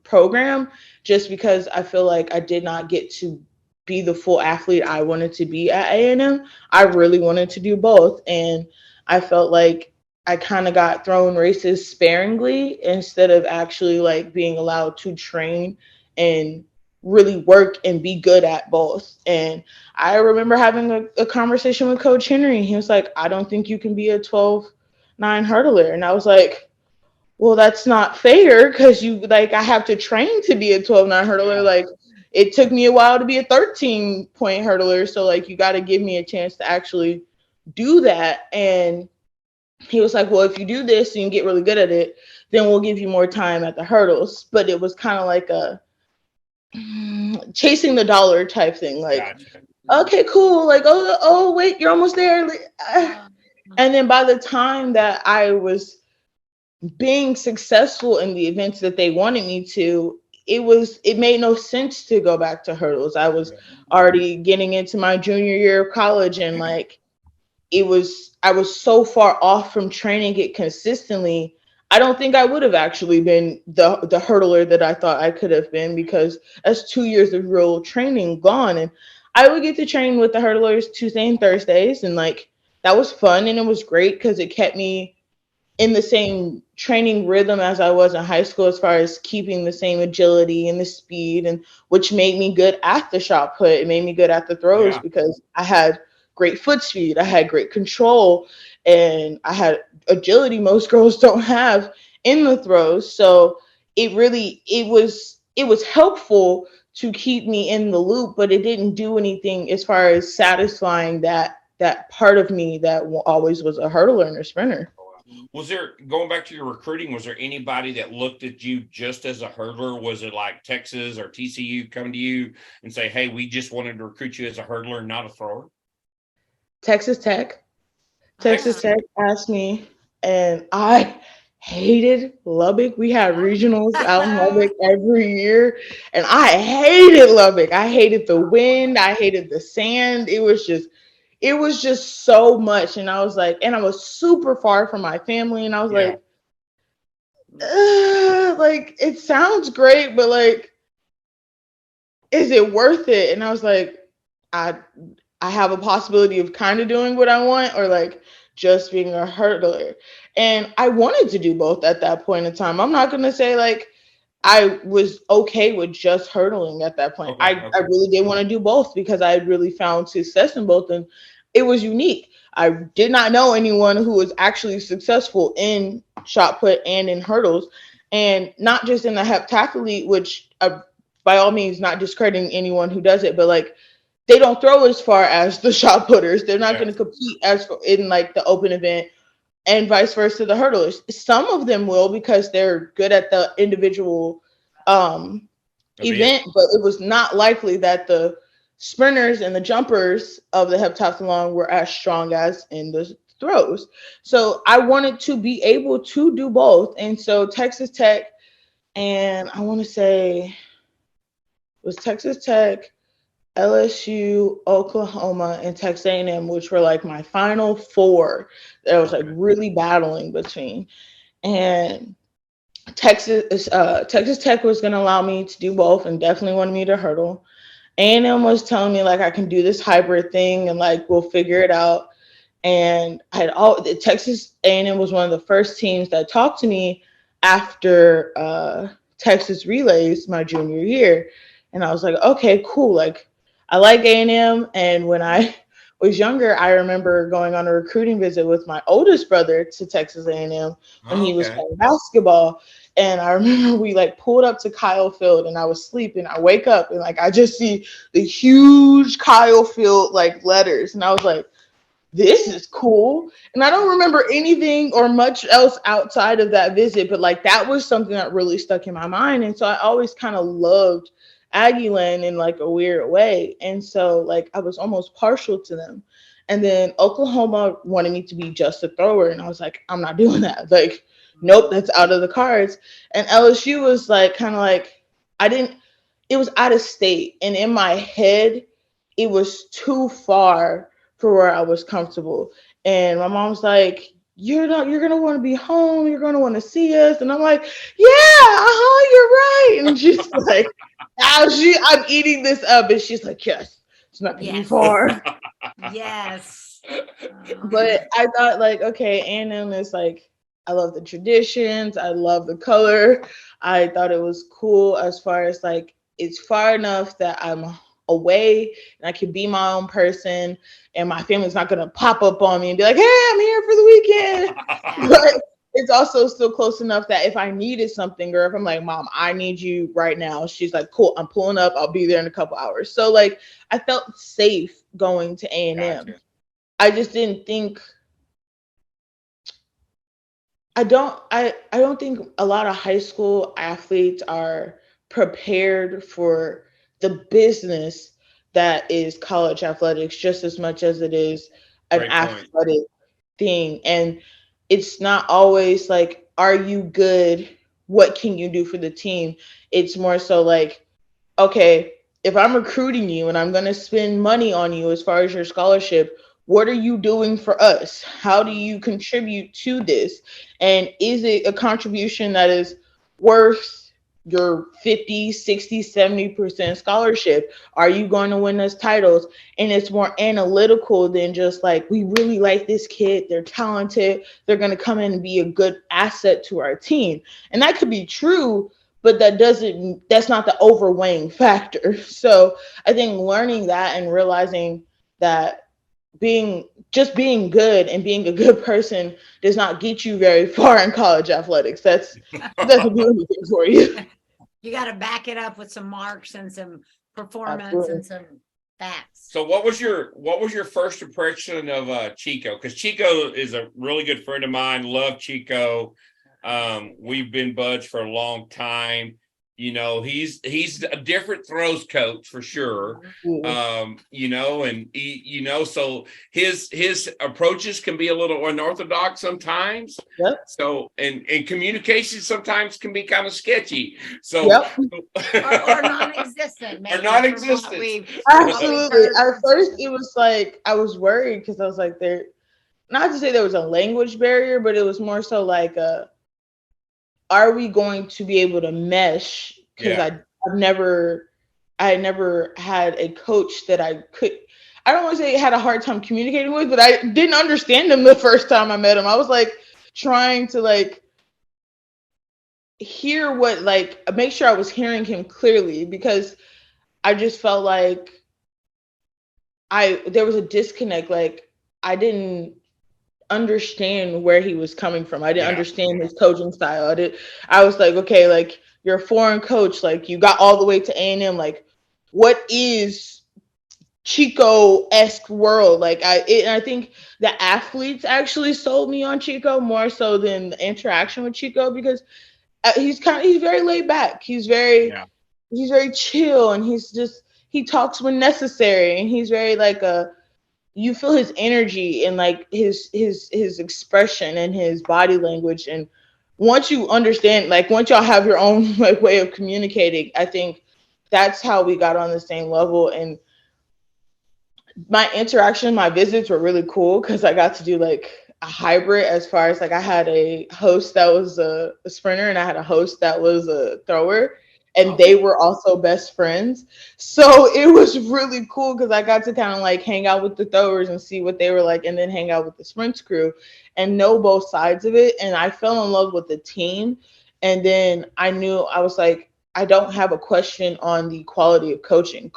program just because I feel like I did not get to be the full athlete I wanted to be at A&M. I really wanted to do both, and I felt like I kind of got thrown races sparingly instead of actually like being allowed to train and really work and be good at both. And I remember having a conversation with Coach Henry. He was like, I don't think you can be a 12-9 hurdler. And I was like, well, that's not fair because you like I have to train to be a 12-9 hurdler. Like it took me a while to be a 13-point hurdler. So like you got to give me a chance to actually do that. And he was like, well, if you do this and you get really good at it, then we'll give you more time at the hurdles. But it was kind of like a chasing the dollar type thing. Like, Gotcha. okay, cool. Like, oh, wait, you're almost there. And then by the time that I was being successful in the events that they wanted me to, it made no sense to go back to hurdles. I was already getting into my junior year of college, and like I was so far off from training it consistently. I don't think I would have actually been the hurdler that I thought I could have been, because that's 2 years of real training gone. And I would get to train with the hurdlers Tuesday and Thursdays, and like that was fun and it was great because it kept me in the same training rhythm as I was in high school, as far as keeping the same agility and the speed, and which made me good at the shot put. It made me good at the throws because I had great foot speed, I had great control, and I had agility most girls don't have in the throws. So it was helpful to keep me in the loop, but it didn't do anything as far as satisfying that part of me that always was a hurdler and a sprinter. Was there, going back to your recruiting, was there anybody that looked at you just as a hurdler? Was it like Texas or TCU coming to you and say, hey, we just wanted to recruit you as a hurdler, not a thrower? Texas Tech asked me, and I hated Lubbock. We had regionals out in Lubbock every year, and I hated Lubbock. I hated the wind. I hated the sand. It was just so much. And I was like, and I was super far from my family. And I was like it sounds great, but like, is it worth it? And I was like, I have a possibility of kind of doing what I want, or like just being a hurdler. And I wanted to do both at that point in time. I'm not going to say like I was okay with just hurdling at that point. I really did want to do both because I really found success in both, and it was unique. I did not know anyone who was actually successful in shot put and in hurdles, and not just in the heptathlete, which by all means not discrediting anyone who does it, but like they don't throw as far as the shot putters. They're not going to compete as in like the open event, and vice versa the hurdlers. Some of them will because they're good at the individual event, but it was not likely that the sprinters and the jumpers of the heptathlon were as strong as in the throws. So I wanted to be able to do both. And so Texas Tech, and I want to say it was Texas Tech, LSU, Oklahoma, and Texas A&M, which were like my final four that I was like really battling between. And Texas Tech was going to allow me to do both and definitely wanted me to hurdle. A&M was telling me like I can do this hybrid thing and like we'll figure it out. And Texas A&M was one of the first teams that talked to me after Texas Relays my junior year. And I was like, okay, cool. Like, I like A&M. And when I was younger, I remember going on a recruiting visit with my oldest brother to Texas A&M when he was Okay. playing basketball. And I remember we like pulled up to Kyle Field, and I was sleeping. I wake up and like I just see the huge Kyle Field like letters. And I was like, this is cool. And I don't remember anything or much else outside of that visit, but like that was something that really stuck in my mind. And so I always kind of loved Aggieland in like a weird way. And so like I was almost partial to them. And then Oklahoma wanted me to be just a thrower. And I was like, I'm not doing that. Like, nope, that's out of the cards. And LSU was like kind of like, it was out of state. And in my head, it was too far for where I was comfortable. And my mom's like, you're gonna want to be home, you're gonna want to see us. And I'm like, yeah, you're right. And she's like, I'm eating this up. And she's like, yes, it's not gonna be far. Yes. But I thought like, okay, A&M is like, I love the traditions, I love the color. I thought it was cool as far as like it's far enough that I'm away and I can be my own person, and my family's not gonna pop up on me and be like, hey, I'm here for the weekend. But it's also still close enough that if I needed something, or if I'm like, Mom, I need you right now, she's like, cool, I'm pulling up, I'll be there in a couple hours. So like I felt safe going to A&M. Gotcha. I just didn't think I don't think a lot of high school athletes are prepared for the business that is college athletics just as much as it is an Great point. athletic thing. And it's not always like, are you good? What can you do for the team? It's more so like, okay, if I'm recruiting you and I'm going to spend money on you as far as your scholarship, what are you doing for us? How do you contribute to this? And is it a contribution that is worth your 50, 60, 70% scholarship? Are you going to win us titles? And it's more analytical than just like, we really like this kid, they're talented, they're going to come in and be a good asset to our team. And that could be true, but that's not the overweighing factor. So I think learning that and realizing that being good and being a good person does not get you very far in college athletics. That doesn't do anything for you. You got to back it up with some marks and some performance Absolutely. and some facts. So what was your first impression of Chico? Because Chico is a really good friend of mine. Love Chico. We've been buds for a long time. You know, he's a different throws coach for sure. You know, and so his approaches can be a little unorthodox sometimes. Yep. So and communication sometimes can be kind of sketchy. So Yep. or non-existent. Maybe, Or non-existent. Absolutely. At first it was like I was worried because I was like, not to say there was a language barrier, but it was more so like are we going to be able to mesh? Because I had never had a coach that I don't want to say had a hard time communicating with, but I didn't understand him the first time I met him. I was like trying to like hear make sure I was hearing him clearly, because I just felt like there was a disconnect. Like I didn't understand where he was coming from. I didn't understand his coaching style. I was like, okay, like you're a foreign coach, like you got all the way to A&M, like what is Chico-esque world? Like I think the athletes actually sold me on Chico more so than the interaction with Chico, because he's very laid back. He's very chill, and he talks when necessary, and he's very like you feel his energy and like his expression and his body language. And once you understand, like once y'all have your own like way of communicating, I think that's how we got on the same level. And my visits were really cool because I got to do like a hybrid, as far as like I had a host that was a sprinter and I had a host that was a thrower. and Okay. they were also best friends. So it was really cool because I got to kind of like hang out with the throwers and see what they were like, and then hang out with the sprints crew and know both sides of it. And I fell in love with the team. And then I knew, I was like, I don't have a question on the quality of coaching.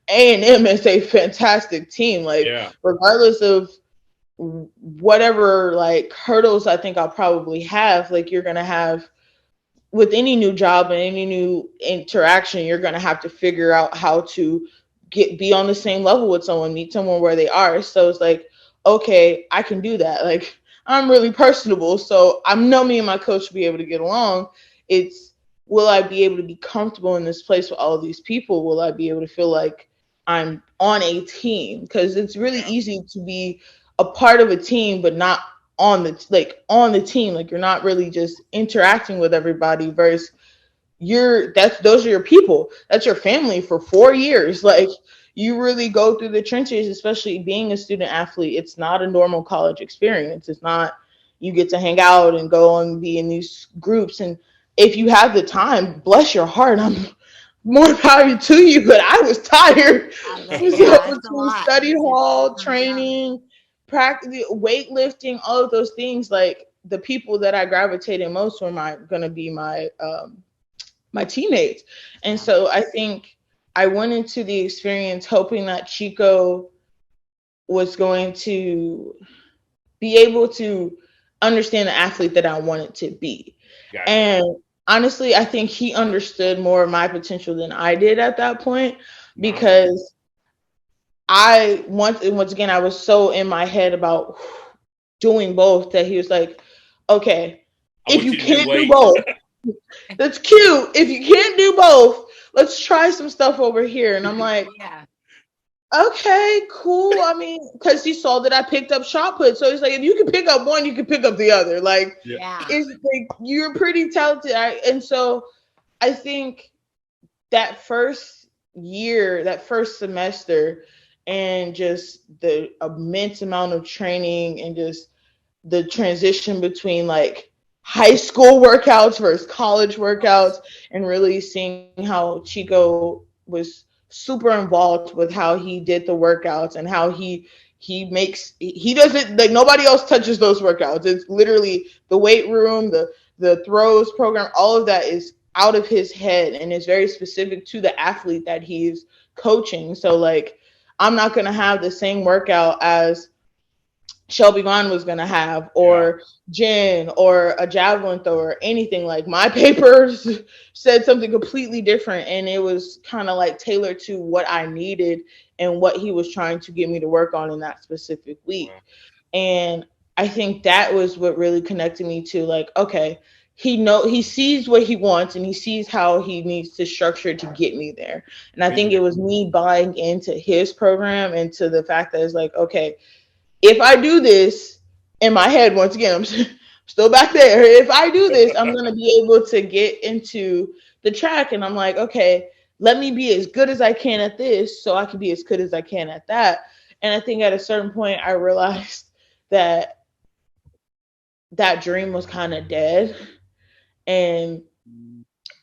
A&M is a fantastic team. Like, Yeah. regardless of whatever like hurdles I think I'll probably have, like you're gonna have with any new job and any new interaction, you're gonna have to figure out how to be on the same level with someone, meet someone where they are. So it's like, okay, I can do that. Like, I'm really personable, so I know me and my coach will be able to get along. It's, will I be able to be comfortable in this place with all of these people? Will I be able to feel like I'm on a team? Because it's really easy to be a part of a team but not on the team. Like, you're not really just interacting with everybody versus those are your people. That's your family for 4 years. Like, you really go through the trenches, especially being a student athlete. It's not a normal college experience. It's not, you get to hang out and go and be in these groups. And if you have the time, bless your heart, I'm more power to you, but I was tired. Yeah, So it's a between lot. study hall, Yeah. training, practice, weightlifting, all of those things, like the people that I gravitated most were gonna be my teammates. And so I think I went into the experience hoping that Chico was going to be able to understand the athlete that I wanted to be. Gotcha. And honestly, I think he understood more of my potential than I did at that point, because I once again, I was so in my head about doing both that he was like, okay, I if want you you to do can't do weight. both, that's cute. If you can't do both, let's try some stuff over here. And I'm like, Yeah. okay, cool. I mean, because he saw that I picked up shot put. So he's like, if you can pick up one, you can pick up the other. Like, Yeah. it's like, you're pretty talented. And so I think that first year, that first semester, and just the immense amount of training and just the transition between like high school workouts versus college workouts, and really seeing how Chico was super involved with how he did the workouts and how he doesn't, like, nobody else touches those workouts. It's literally the weight room, the throws program, all of that is out of his head and is very specific to the athlete that he's coaching. So like, I'm not going to have the same workout as Shelby Vaughn was going to have, or Jen, or a javelin thrower, anything. Like, my papers said something completely different, and it was kind of like tailored to what I needed and what he was trying to get me to work on in that specific week. And I think that was what really connected me to, like, okay, he sees what he wants and he sees how he needs to structure to get me there. And I think it was me buying into his program and to the fact that it's like, okay, if I do this in my head, once again, I'm still back there. If I do this, I'm going to be able to get into the track. And I'm like, okay, let me be as good as I can at this so I can be as good as I can at that. And I think at a certain point, I realized that that dream was kind of dead. And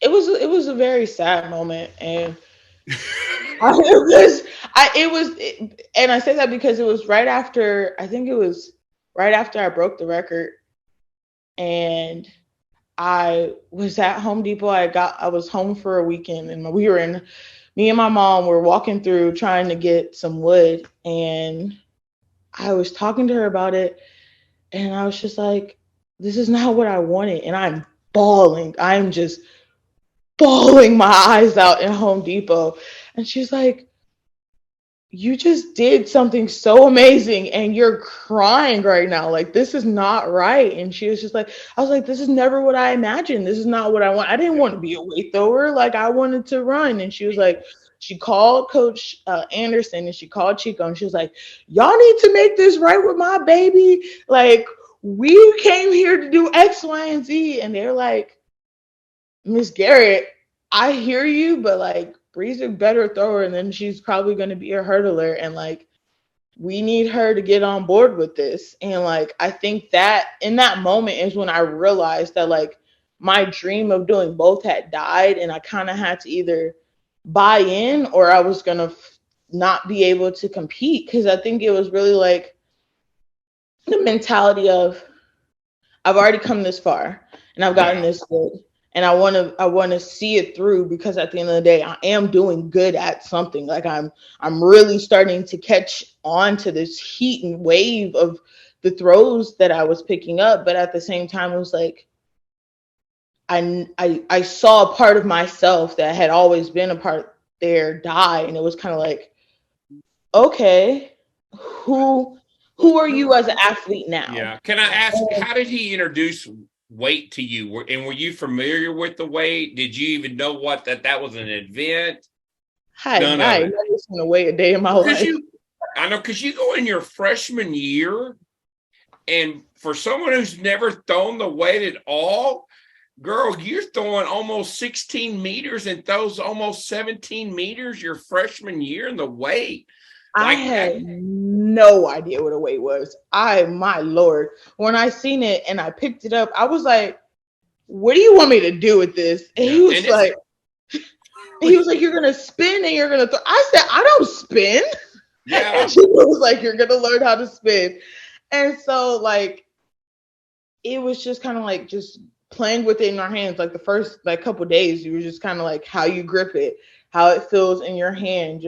it was a very sad moment. And and I say that because it was right after, I think it was right after I broke the record, and I was at Home Depot. I was home for a weekend, and me and my mom were walking through trying to get some wood, and I was talking to her about it, and I was just like, this is not what I wanted. And I'm bawling. I'm just bawling my eyes out in Home Depot. And she's like, you just did something so amazing and you're crying right now. Like, this is not right. And she was just like, I was like, this is never what I imagined. This is not what I want. I didn't want to be a weight thrower. Like, I wanted to run. And she was like, she called Coach Anderson and she called Chico and she was like, y'all need to make this right with my baby. Like, we came here to do X, Y, and Z. And they're like, Miss Garrett, I hear you, but like, Bree's a better thrower, and then she's probably going to be a hurdler, and like, we need her to get on board with this. And like, I think that in that moment is when I realized that like, my dream of doing both had died, and I kind of had to either buy in or I was going to not be able to compete, because I think it was really like the mentality of, I've already come this far and I've gotten this good, and I want to see it through, because at the end of the day, I am doing good at something. Like I'm really starting to catch on to this heat and wave of the throws that I was picking up. But at the same time, it was like, I saw a part of myself that had always been a part there die. And it was kind of like, okay, who are you as an athlete now? Yeah. Can I ask, how did he introduce weight to you? And were you familiar with the weight? Did you even know that was an event? I never seen a weight a day in my life. I know, because you go in your freshman year, and for someone who's never thrown the weight at all, girl, you're throwing almost 16 meters and throws almost 17 meters your freshman year in the weight. I had no idea what a weight was. My Lord. When I seen it and I picked it up, I was like, what do you want me to do with this? And he was like, you're going to spin and you're going to throw. I said, I don't spin. Yeah. And she was like, you're going to learn how to spin. And so like, it was just kind of like just playing with it in our hands. Like the first couple of days, you were just kind of like how you grip it, how it feels in your hand.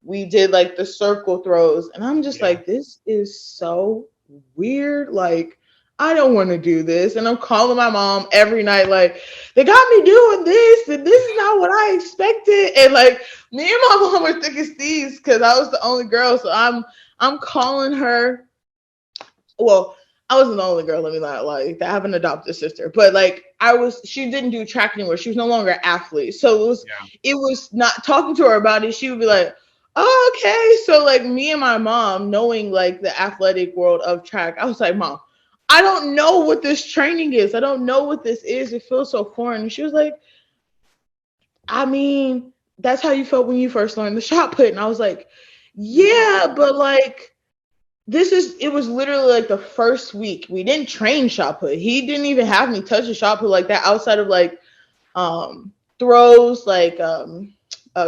We did like the circle throws, and I'm just like, this is so weird. Like, I don't want to do this. And I'm calling my mom every night, like, they got me doing this, and this is not what I expected. And like, me and my mom were thick as thieves because I was the only girl. So I'm calling her. Well, I wasn't the only girl, let me not lie. I have an adopted sister, but like she didn't do track anymore. She was no longer an athlete. So it was not talking to her about it. She would be like, oh, okay. So like me and my mom, knowing like the athletic world of track, I was like, Mom, I don't know what this training is. I don't know what this is. It feels so foreign. And she was like, I mean, that's how you felt when you first learned the shot put. And I was like, yeah, but like, it was literally like the first week. We didn't train shot put. He didn't even have me touch a shot put like that outside of like throws, like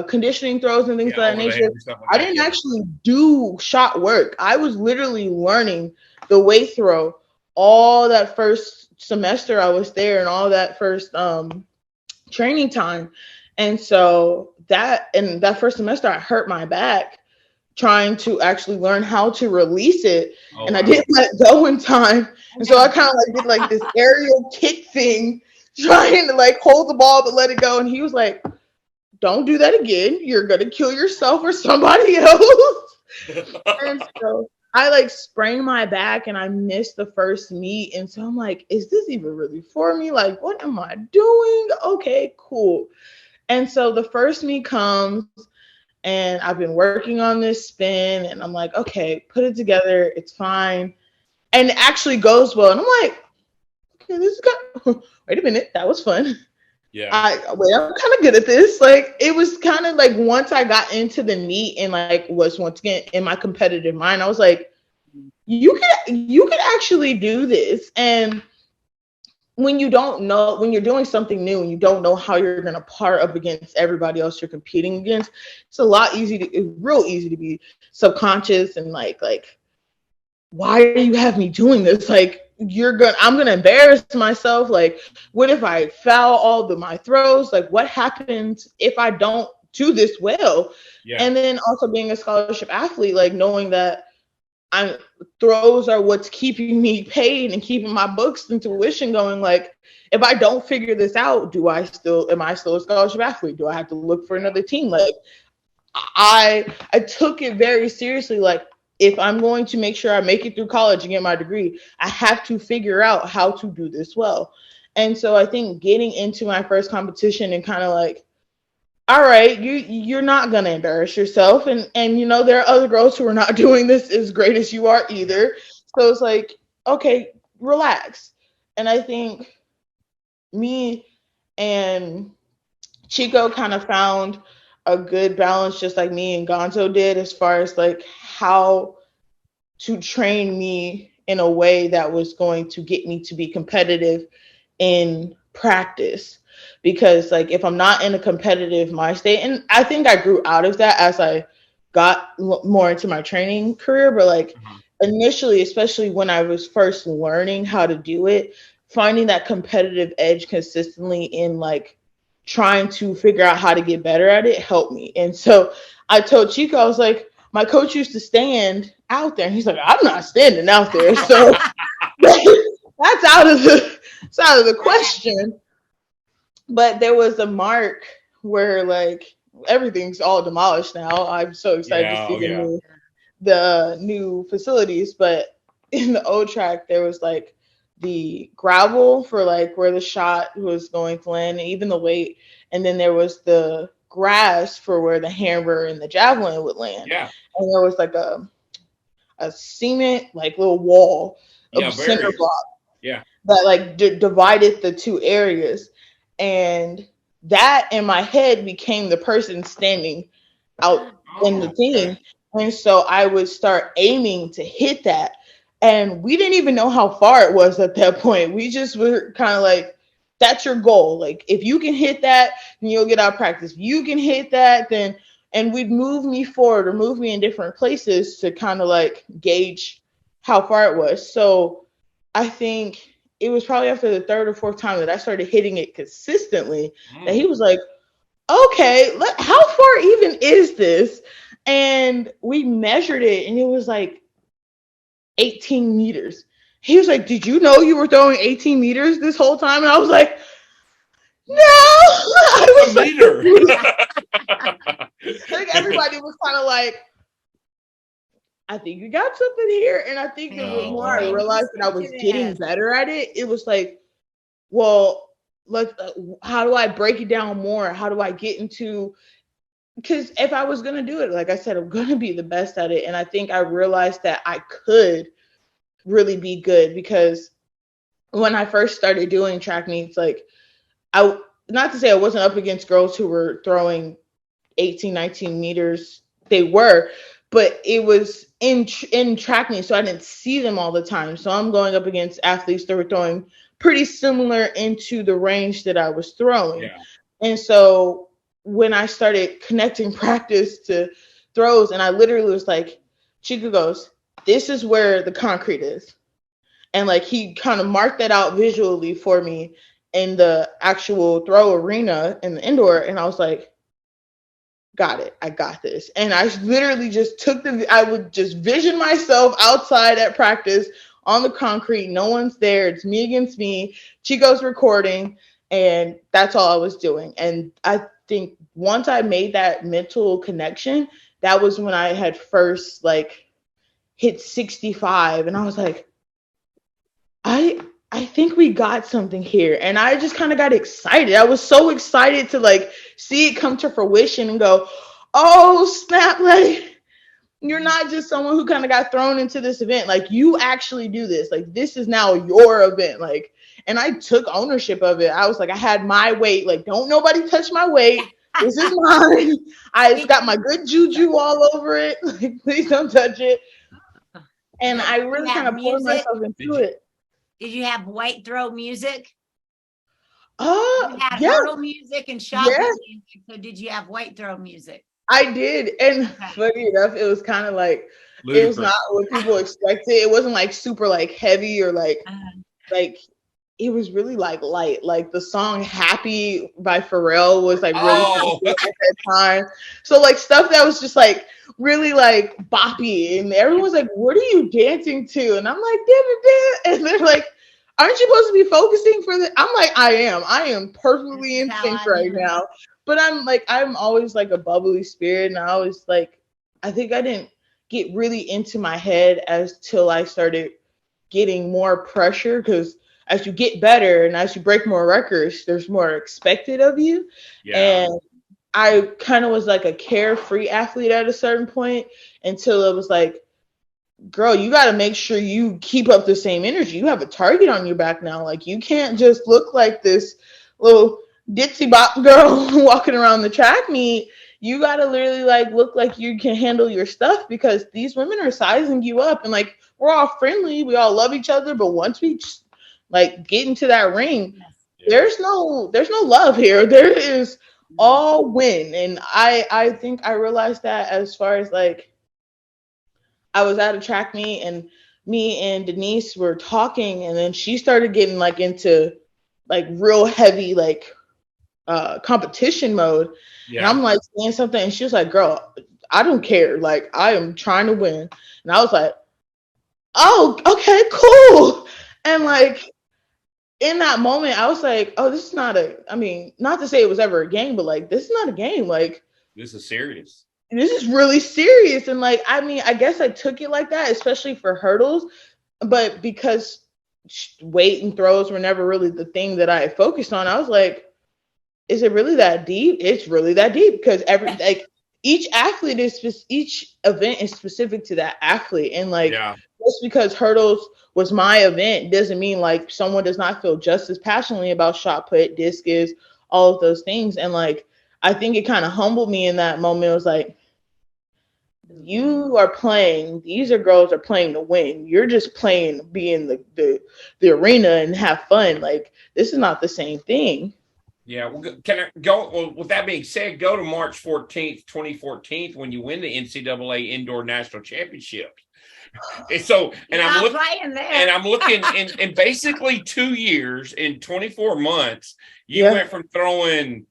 conditioning throws and things of that nature. I didn't actually do shot work. I was literally learning the weight throw all that first semester I was there, and all that first training time. And so that first semester I hurt my back trying to actually learn how to release it. I didn't let go in time. And so I kind of like did like this aerial kick thing, trying to like hold the ball but let it go. And he was like, don't do that again. You're going to kill yourself or somebody else. And so I like sprained my back and I missed the first meet. And so I'm like, is this even really for me? Like, what am I doing? Okay, cool. And so the first meet comes, and I've been working on this spin, and I'm like, okay, put it together. It's fine. And it actually goes well. And I'm like, okay, this is good. Wait a minute. That was fun. Yeah. I'm kind of good at this. Like, it was kind of like once I got into the meet and like was once again in my competitive mind, I was like, you could actually do this. And when you don't know, when you're doing something new and you don't know how you're going to par up against everybody else you're competing against, it's real easy to be subconscious and like, why do you have me doing this? Like, I'm going to embarrass myself. Like, what if I foul all my throws? Like, what happens if I don't do this well? Yeah. And then also being a scholarship athlete, like knowing that throws are what's keeping me paid and keeping my books and tuition going. Like, if I don't figure this out, am I still a scholarship athlete? Do I have to look for another team? Like, I took it very seriously. Like, if I'm going to make sure I make it through college and get my degree, I have to figure out how to do this well. And so I think getting into my first competition and kind of like, all right, you're not going to embarrass yourself. And you know, there are other girls who are not doing this as great as you are either. So it's like, okay, relax. And I think me and Chico kind of found a good balance, just like me and Gonzo did, as far as like how to train me in a way that was going to get me to be competitive in practice, because like if I'm not in a competitive mind state, and I think I grew out of that as I got more into my training career, but like initially, especially when I was first learning how to do it, finding that competitive edge consistently in like trying to figure out how to get better at it helped me. And so I told Chico, I was like, my coach used to stand out there. And he's like, I'm not standing out there. So that's it's out of the question. But there was a mark where like everything's all demolished now. I'm so excited to see the new facilities. But in the old track, there was like the gravel for like where the shot was going to land, and even the weight. And then there was the grass for where the hammer and the javelin would land. Yeah. And there was like a cement like little wall of cinder block. Yeah. That like divided the two areas. And that in my head became the person standing out in the team. Okay. And so I would start aiming to hit that. And we didn't even know how far it was at that point. We just were kind of like, that's your goal. Like, if you can hit that, then you'll get out practice. If you can hit that, then, and we'd move me forward or move me in different places to kind of like gauge how far it was. So I think it was probably after the third or fourth time that I started hitting it consistently that he was like, okay, how far even is this? And we measured it and it was like 18 meters. He was like, did you know you were throwing 18 meters this whole time? And I was like, no. I was like, everybody was kind of like, I think you got something here. And I think that the more I realized that I was getting better at it, it was like, well, how do I break it down more? How do I get into, because if I was going to do it, like I said, I'm going to be the best at it. And I think I realized that I could really be good, because when I first started doing track meets, like not to say I wasn't up against girls who were throwing 18, 19 meters. They were, but it was in track meets, so I didn't see them all the time. So I'm going up against athletes that were throwing pretty similar into the range that I was throwing. Yeah. And so when I started connecting practice to throws, and I literally was like, Chico goes, this is where the concrete is. And like he kind of marked that out visually for me in the actual throw arena in the indoor. And I was like, got it. I got this. And I literally just I would just vision myself outside at practice on the concrete. No one's there. It's me against me. Chico's recording. And that's all I was doing. And I think once I made that mental connection, that was when I had first like hit 65. And I was like, I think we got something here. And I just kind of got excited. I was so excited to like see it come to fruition and go, oh snap, like you're not just someone who kind of got thrown into this event. Like you actually do this. Like this is now your event. Like, and I took ownership of it. I was like, I had my weight. Like, don't nobody touch my weight. This is mine. I got my good juju all over it. Like, please don't touch it. And I really kind of poured myself into it. Did you have weight throw music? You had hurdle music and shot music. So did you have weight throw music? I did. And funny enough, it was kind of like, it was not what people expected. It wasn't like super like heavy or like it was really like light. Like the song Happy by Pharrell was like really at that time. So like stuff that was just like really like boppy, and everyone's like, what are you dancing to? And I'm like, da-da-da. And they're like, aren't you supposed to be focusing for the? I'm like, I am perfectly in sync right now. But I'm always like a bubbly spirit, and I always like, I think I didn't get really into my head till I started getting more pressure, because as you get better and as you break more records, there's more expected of you. Yeah. And I kind of was like a carefree athlete at a certain point, until it was like, girl, you got to make sure you keep up the same energy. You have a target on your back now. Like you can't just look like this little ditzy bop girl walking around the track meet. You got to literally like look like you can handle your stuff, because these women are sizing you up, and like we're all friendly. We all love each other. But once we just like get into that ring, there's no love here. There is all win. And I think I realized that as far as like I was at a track meet and me and Denise were talking and then she started getting like into like real heavy like competition mode. And I'm like saying something and she was like, girl, I don't care. Like I am trying to win. And I was like, oh, okay, cool. And like in that moment, I was like, oh, this is not I mean, not to say it was ever a game, but like, this is not a game. Like, this is serious. This is really serious. And like, I mean, I guess I took it like that, especially for hurdles. But because weight and throws were never really the thing that I focused on, I was like, is it really that deep? It's really that deep because each athlete each event is specific to that athlete. And like, just because hurdles was my event doesn't mean like someone does not feel just as passionately about shot put, discus, all of those things. And like, I think it kind of humbled me in that moment. It was like, you are playing, these are girls are playing to win. You're just playing, be in the arena and have fun. Like, this is not the same thing. Yeah, well, can I go? Well, with that being said, go to March 14th, 2014, when you win the NCAA Indoor National Championships. And so, and I'm looking in basically 2 years, in 24 months, you went from throwing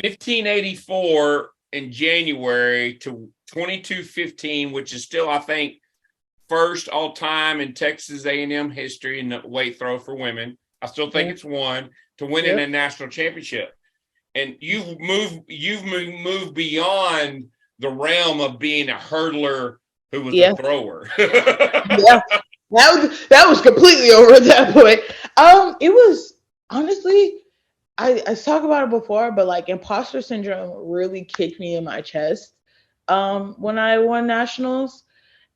1584 in January to 2215, which is still, I think, first all time in Texas A&M history in the weight throw for women. I still think it's one to winning a national championship. And you've moved beyond the realm of being a hurdler who was a thrower. That was completely over at that point. It was honestly, I talked about it before, but like imposter syndrome really kicked me in my chest when I won nationals.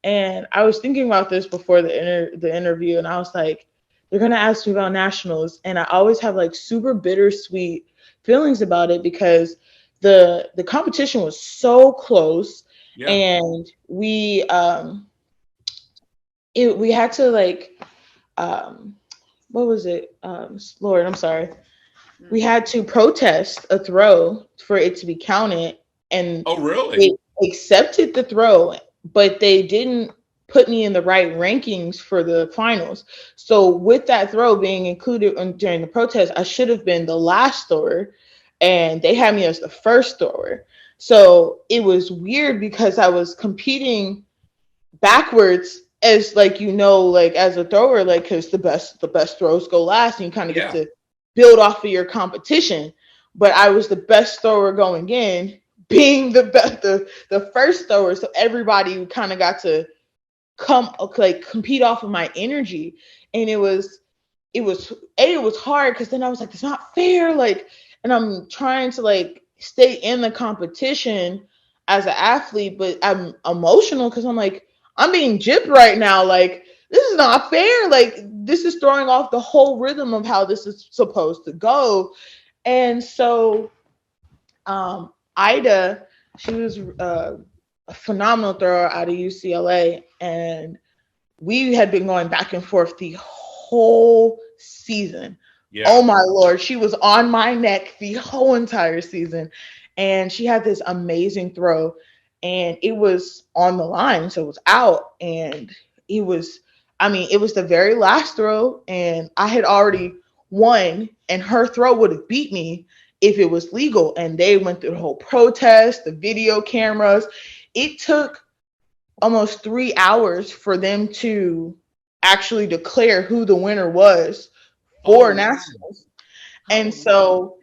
And I was thinking about this before the interview, and I was like, they're gonna ask me about nationals, and I always have like super bittersweet feelings about it because the competition was so close, and we had to like what was it? Lord, I'm sorry. We had to protest a throw for it to be counted, and really? They accepted the throw, but they didn't put me in the right rankings for the finals. So with that throw being included during the protest, I should have been the last thrower, and they had me as the first thrower. So it was weird because I was competing backwards as like, like as a thrower, like, because the best throws go last, and you kind of get to build off of your competition. But I was the best thrower going in, being the first thrower. So everybody kind of got to compete off of my energy. And it was hard because then I was like, it's not fair. Like, and I'm trying to like stay in the competition as an athlete, but I'm emotional because I'm like, I'm being gypped right now. Like, this is not fair. Like, this is throwing off the whole rhythm of how this is supposed to go. And so Ida, she was a phenomenal thrower out of UCLA, and we had been going back and forth the whole season. Oh my Lord, she was on my neck the whole entire season, and she had this amazing throw, and it was on the line, so it was out, and it was the very last throw, and I had already won, and her throw would have beat me if it was legal. And they went through the whole protest, the video cameras. It took almost 3 hours for them to actually declare who the winner was for nationals. And so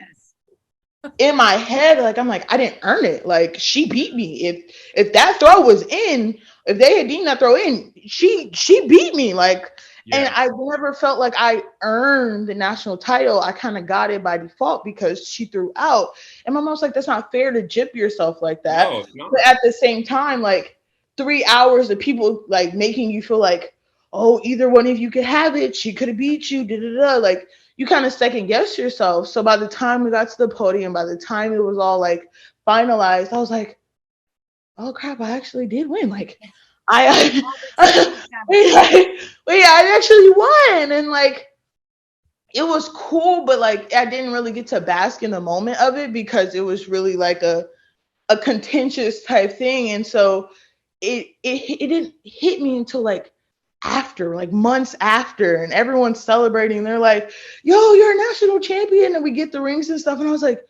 in my head, like, I'm like, I didn't earn it. Like, she beat me. If that throw was in, if they had deemed that throw in, she beat me. Like, and I never felt like I earned the national title. I kind of got it by default because she threw out. And my mom's like, that's not fair to gyp yourself like that. No, it's not. But at the same time, like, 3 hours of people like making you feel like, oh, either one of you could have it. She could have beat you. Da, da, da. Like, you kind of second guess yourself. So by the time we got to the podium, by the time it was all like finalized, I was like, oh crap, I actually did win. Like, I actually won. And like, it was cool, but like I didn't really get to bask in the moment of it because it was really like a contentious type thing. And so it didn't hit me until like after, like months after, and everyone's celebrating. They're like, yo, you're a national champion, and we get the rings and stuff. And I was like,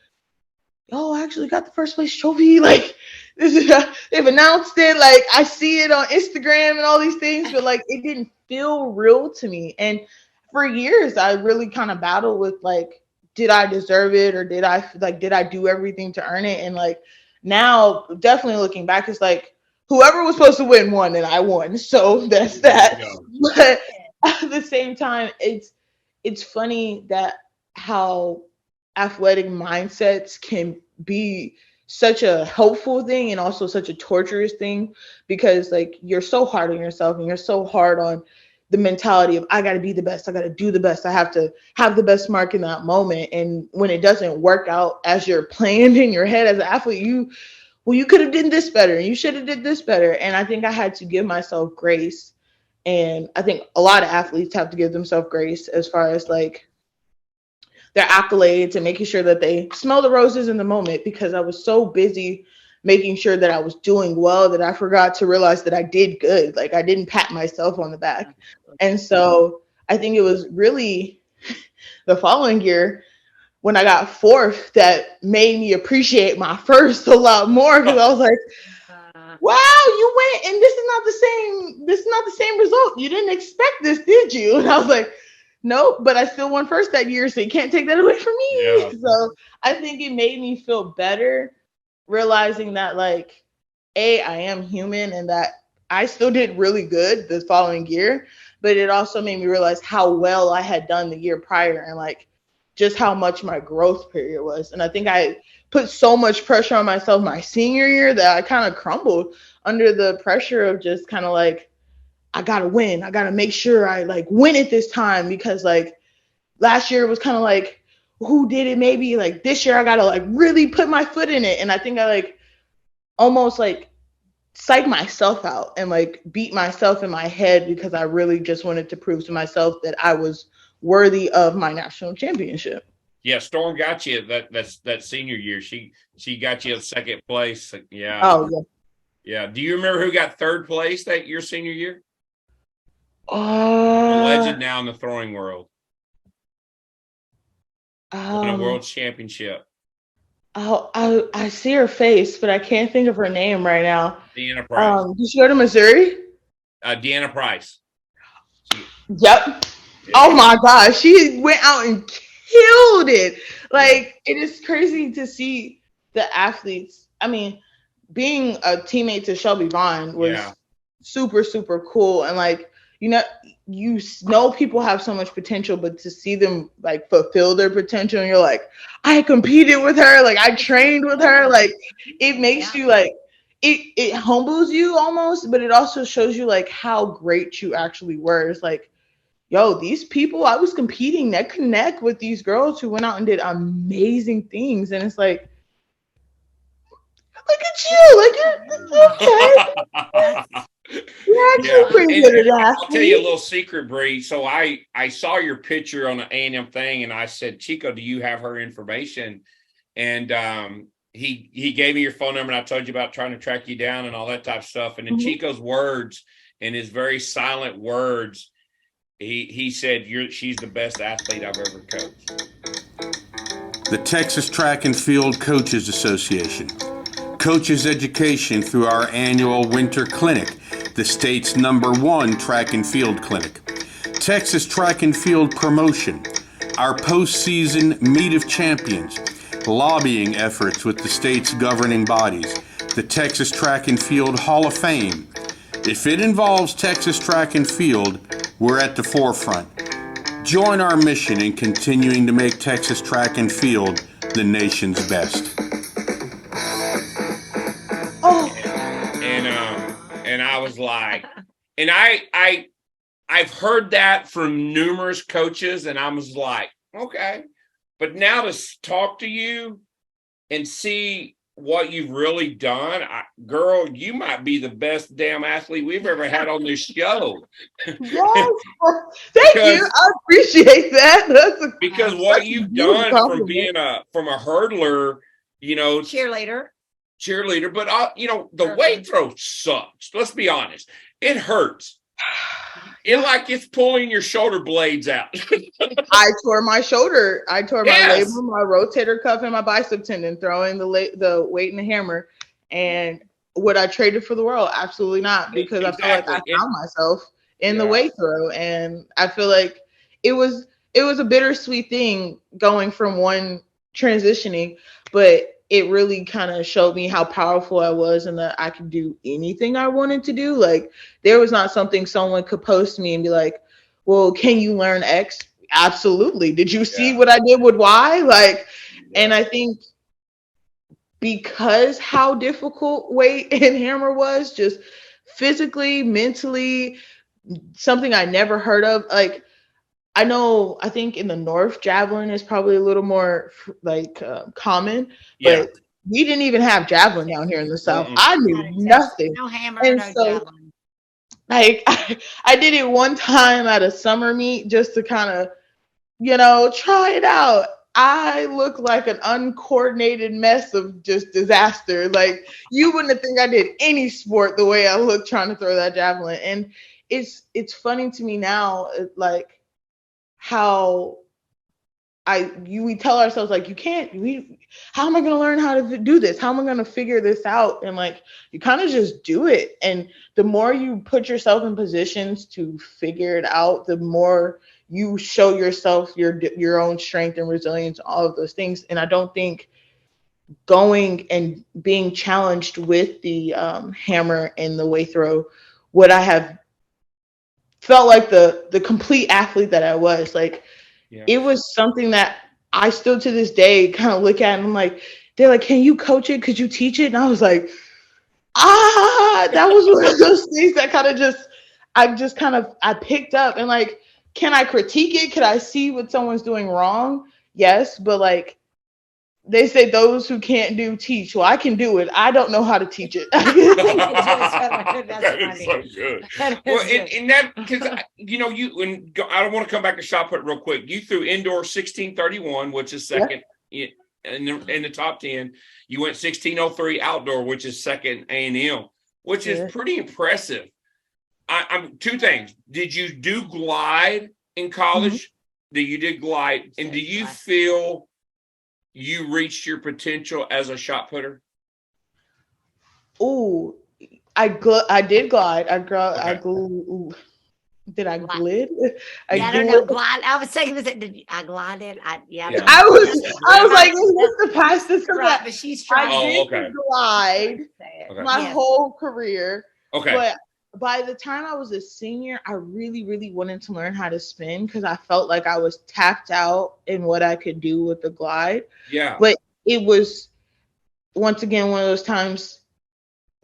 yo, I actually got the first place trophy. Like, this is they've announced it. Like, I see it on Instagram and all these things, but like it didn't feel real to me. And for years I really kind of battled with like, did I deserve it, or did I do everything to earn it? And like now, definitely looking back, it's like whoever was supposed to win won, and I won. So that's that. But at the same time, it's funny that how athletic mindsets can be such a helpful thing and also such a torturous thing, because like you're so hard on yourself and you're so hard on the mentality of I got to be the best, I got to do the best, I have to have the best mark in that moment. And when it doesn't work out as you're planned in your head as an athlete, you could have done this better and you should have did this better. And I think I had to give myself grace. And I think a lot of athletes have to give themselves grace as far as like their accolades and making sure that they smell the roses in the moment, because I was so busy making sure that I was doing well that I forgot to realize that I did good. Like I didn't pat myself on the back. And so I think it was really the following year when I got fourth that made me appreciate my first a lot more, because I was like, wow, you went and this is not the same result. You didn't expect this, did you? And I was like, nope, but I still won first that year, so you can't take that away from me. Yeah. So I think it made me feel better realizing that like, I am human and that I still did really good the following year, but it also made me realize how well I had done the year prior and like just how much my growth period was. And I think I put so much pressure on myself my senior year that I kind of crumbled under the pressure of just kind of like, I gotta win. I gotta make sure I like win it this time, because like last year it was kind of like, who did it? Maybe like this year I gotta like really put my foot in it. And I think I like almost like psych myself out and like beat myself in my head because I really just wanted to prove to myself that I was worthy of my national championship. Yeah, Storm got you that senior year. She got you at second place. Yeah. Oh yeah. Yeah. Do you remember who got third place that your senior year? A legend now in the throwing world. Won a world championship. Oh, I see her face, but I can't think of her name right now. Deanna Price. Did she go to Missouri? Deanna Price. Yep. Yeah. Oh my gosh, she went out and killed it. Like it is crazy to see the athletes. I mean, being a teammate to Shelby Vaughn was super, super cool. And like, you know people have so much potential, but to see them like fulfill their potential and you're like, I competed with her, like I trained with her, like it makes you like it humbles you almost, but it also shows you like how great you actually were. It's like, yo, these people, I was competing neck and neck with these girls who went out and did amazing things. And it's like, look at you, like you're okay. You're actually pretty good at that. I'll tell you a little secret, Bree. So I saw your picture on the A&M thing, and I said, Chico, do you have her information? And he gave me your phone number, and I told you about trying to track you down and all that type of stuff. And in Chico's words, in his very silent words, he said, she's the best athlete I've ever coached. The Texas Track and Field Coaches Association. Coaches education through our annual winter clinic, the state's #1 track and field clinic. Texas Track and Field promotion, our postseason Meet of Champions, lobbying efforts with the state's governing bodies, the Texas Track and Field Hall of Fame. If it involves Texas Track and Field, we're at the forefront. Join our mission in continuing to make Texas Track and Field the nation's best. And I was like, and I've heard that from numerous coaches, and I was like, okay. But now to talk to you and see what you've really done, girl, you might be the best damn athlete we've ever had on this show. Yes. Thank you. I appreciate that. Because what you've done from being from a hurdler, cheerleader, but the weight throw sucks. Let's be honest. It hurts. It's pulling your shoulder blades out. I tore my shoulder. I tore my labrum, my rotator cuff, and my bicep tendon throwing the weight and the hammer. And would I trade it for the world? Absolutely not, because I feel like I found myself in the weight throw, and I feel like it was a bittersweet thing going from one transitioning, but it really kind of showed me how powerful I was and that I could do anything I wanted to do. Like, there was not something someone could post me and be like, well, can you learn X? Absolutely. Did you see what I did with Y? Like, and I think because how difficult weight and hammer was, just physically, mentally, something I never heard of. Like, I think in the North, javelin is probably a little more common, but we didn't even have javelin down here in the South. I knew nothing. No hammer, and no so, javelin. Like, I did it one time at a summer meet just to kind of, try it out. I look like an uncoordinated mess of just disaster. Like, you wouldn't think I did any sport the way I look trying to throw that javelin. And it's funny to me now, like, how we tell ourselves, like, how am I going to learn how to do this? How am I going to figure this out? And like, you kind of just do it. And the more you put yourself in positions to figure it out, the more you show yourself your own strength and resilience, all of those things. And I don't think going and being challenged with the hammer and the weight throw would I have felt like the complete athlete that I was. Like, it was something that I still to this day kind of look at and I'm like, they're like, can you coach it? Could you teach it? And I was like, that was one of those things that I picked up. And like, can I critique it? Could I see what someone's doing wrong? Yes. But like, they say those who can't do teach. Well, I can do it. I don't know how to teach it. That is so good. Well, and that, because I don't want to come back to shot put real quick. You threw indoor 1631, which is second in the top 10. You went 1603 outdoor, which is second A&M, which is pretty impressive. I'm two things. Did you do glide in college? Mm-hmm. You did glide, and do you feel you reached your potential as a shot putter? Oh, I did glide. Did I glide? I don't know. Glide. I was saying, did I glided? I was like, is this the past? This right, but she's trying. I did glide my whole career. Okay. But by the time I was a senior, I really, really wanted to learn how to spin because I felt like I was tapped out in what I could do with the glide. Yeah. But it was, once again, one of those times,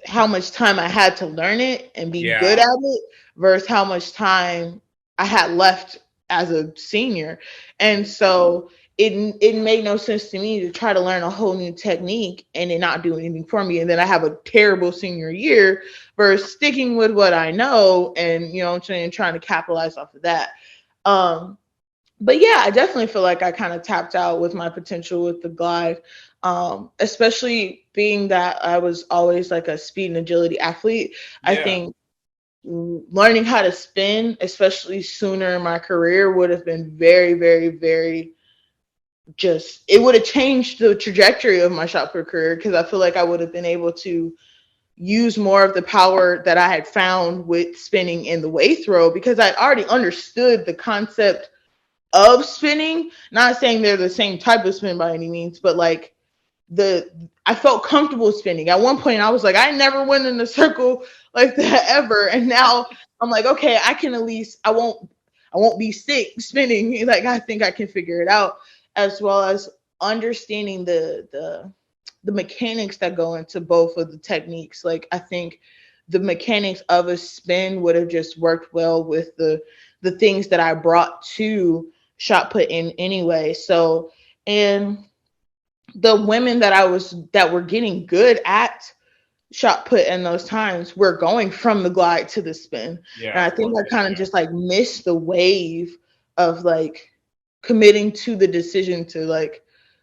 how much time I had to learn it and be good at it versus how much time I had left as a senior. And so it made no sense to me to try to learn a whole new technique and it not do anything for me. And then I have a terrible senior year versus sticking with what I know and, trying to capitalize off of that. But yeah, I definitely feel like I kind of tapped out with my potential with the glide, especially being that I was always like a speed and agility athlete. Yeah. I think learning how to spin, especially sooner in my career, would have been very, very, very it would have changed the trajectory of my shot put career because I feel like I would have been able to use more of the power that I had found with spinning in the weight throw because I already understood the concept of spinning. Not saying they're the same type of spin by any means, but like I felt comfortable spinning. At one point I was like, I never went in a circle like that ever. And now I'm like, okay, I can at least, I won't be sick spinning. Like, I think I can figure it out, as well as understanding the mechanics that go into both of the techniques. Like, I think the mechanics of a spin would have just worked well with the things that I brought to shot put in anyway. So, and the women that were getting good at shot put in those times were going from the glide to the spin. Yeah. And I think I kind of just like missed the wave of like committing to the decision to like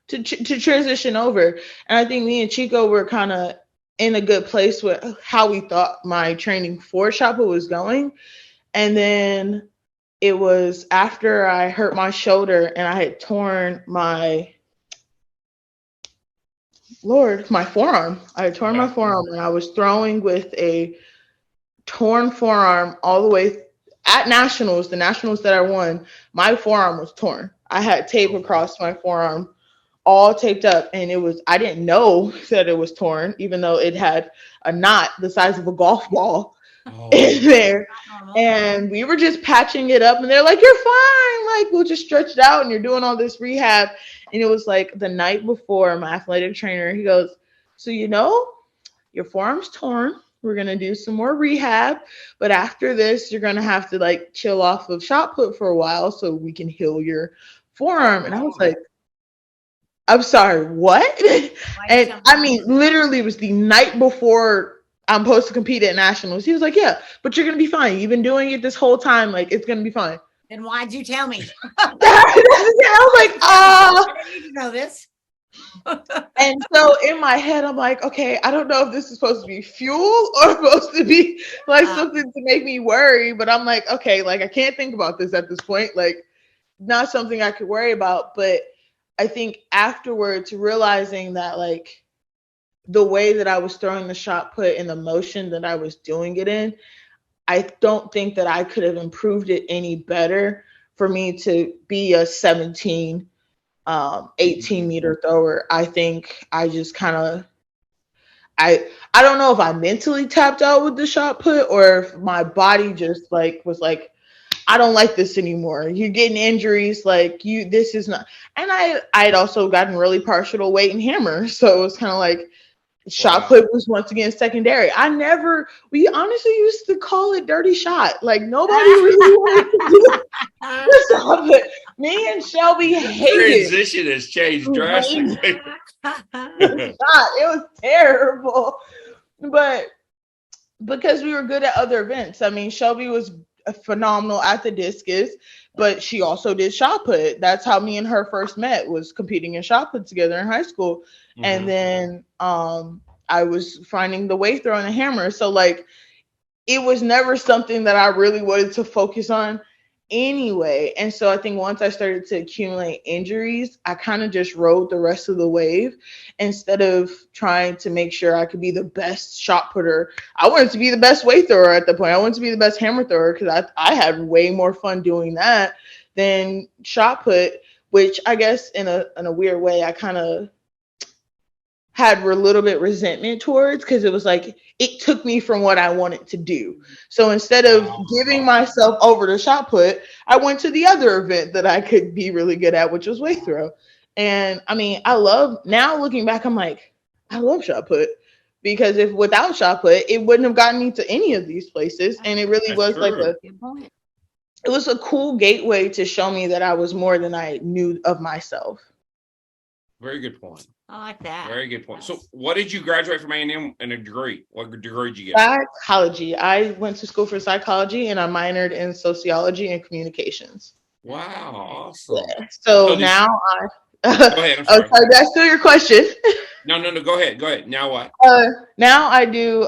to transition over. And I think me and Chico were kind of in a good place with how we thought my training for shot put was going. And then it was after I hurt my shoulder and I had torn my forearm. I had torn my forearm and I was throwing with a torn forearm all the way at nationals, the nationals that I won. My forearm was torn. I had tape across my forearm, all taped up, and I didn't know that it was torn, even though it had a knot the size of a golf ball in there. And we were just patching it up, and they're like, "You're fine. Like, we'll just stretch it out, and you're doing all this rehab." And it was like the night before, my athletic trainer, he goes, "So your forearm's torn. We're going to do some more rehab. But after this, you're going to have to like chill off of shot put for a while so we can heal your forearm." And I was like, "I'm sorry, what?" And I mean, literally it was the night before I'm supposed to compete at nationals. He was like, "Yeah, but you're going to be fine. You've been doing it this whole time. Like, it's going to be fine." Then why'd you tell me? I was like, I didn't need to know this. And so in my head, I'm like, okay, I don't know if this is supposed to be fuel or supposed to be like something to make me worry. But I'm like, okay, like I can't think about this at this point. Like, not something I could worry about. But I think afterwards, realizing that like the way that I was throwing the shot put and the motion that I was doing it in, I don't think that I could have improved it any better for me to be a 17, 18 meter thrower. I think I just kind of, I don't know if I mentally tapped out with the shot put or if my body just like was like, I don't like this anymore. You're getting injuries. Like this is not. And I had also gotten really partial to weight and hammer. So it was kind of like, shot put was once again secondary. We honestly used to call it dirty shot. Like nobody really wanted to do the shot put. Me and Shelby hated Transition has changed drastically. it was terrible. But because we were good at other events. I mean, Shelby was phenomenal at the discus, but she also did shot put. That's how me and her first met, was competing in shot put together in high school. Mm-hmm. And then I was finding the weight throw and the hammer. So like it was never something that I really wanted to focus on anyway. And so I think once I started to accumulate injuries, I kind of just rode the rest of the wave instead of trying to make sure I could be the best shot putter. I wanted to be the best weight thrower at the point. I wanted to be the best hammer thrower because I had way more fun doing that than shot put, which I guess in a weird way, I kind of had a little bit resentment towards, because it was like it took me from what I wanted to do. So instead of giving myself over to shot put, I went to the other event that I could be really good at, which was weight throw. And I mean, now looking back, I'm like, I love shot put, because if without shot put, it wouldn't have gotten me to any of these places. And it really was like it was a cool gateway to show me that I was more than I knew of myself. Very good point. I like that. Very good point. So what did you graduate from A&M in a degree? What degree did you get? Psychology. I went to school for psychology and I minored in sociology and communications. Wow. Awesome. Yeah. So now go ahead. I'm sorry. That's still your question. No. Go ahead. Now what? Now I do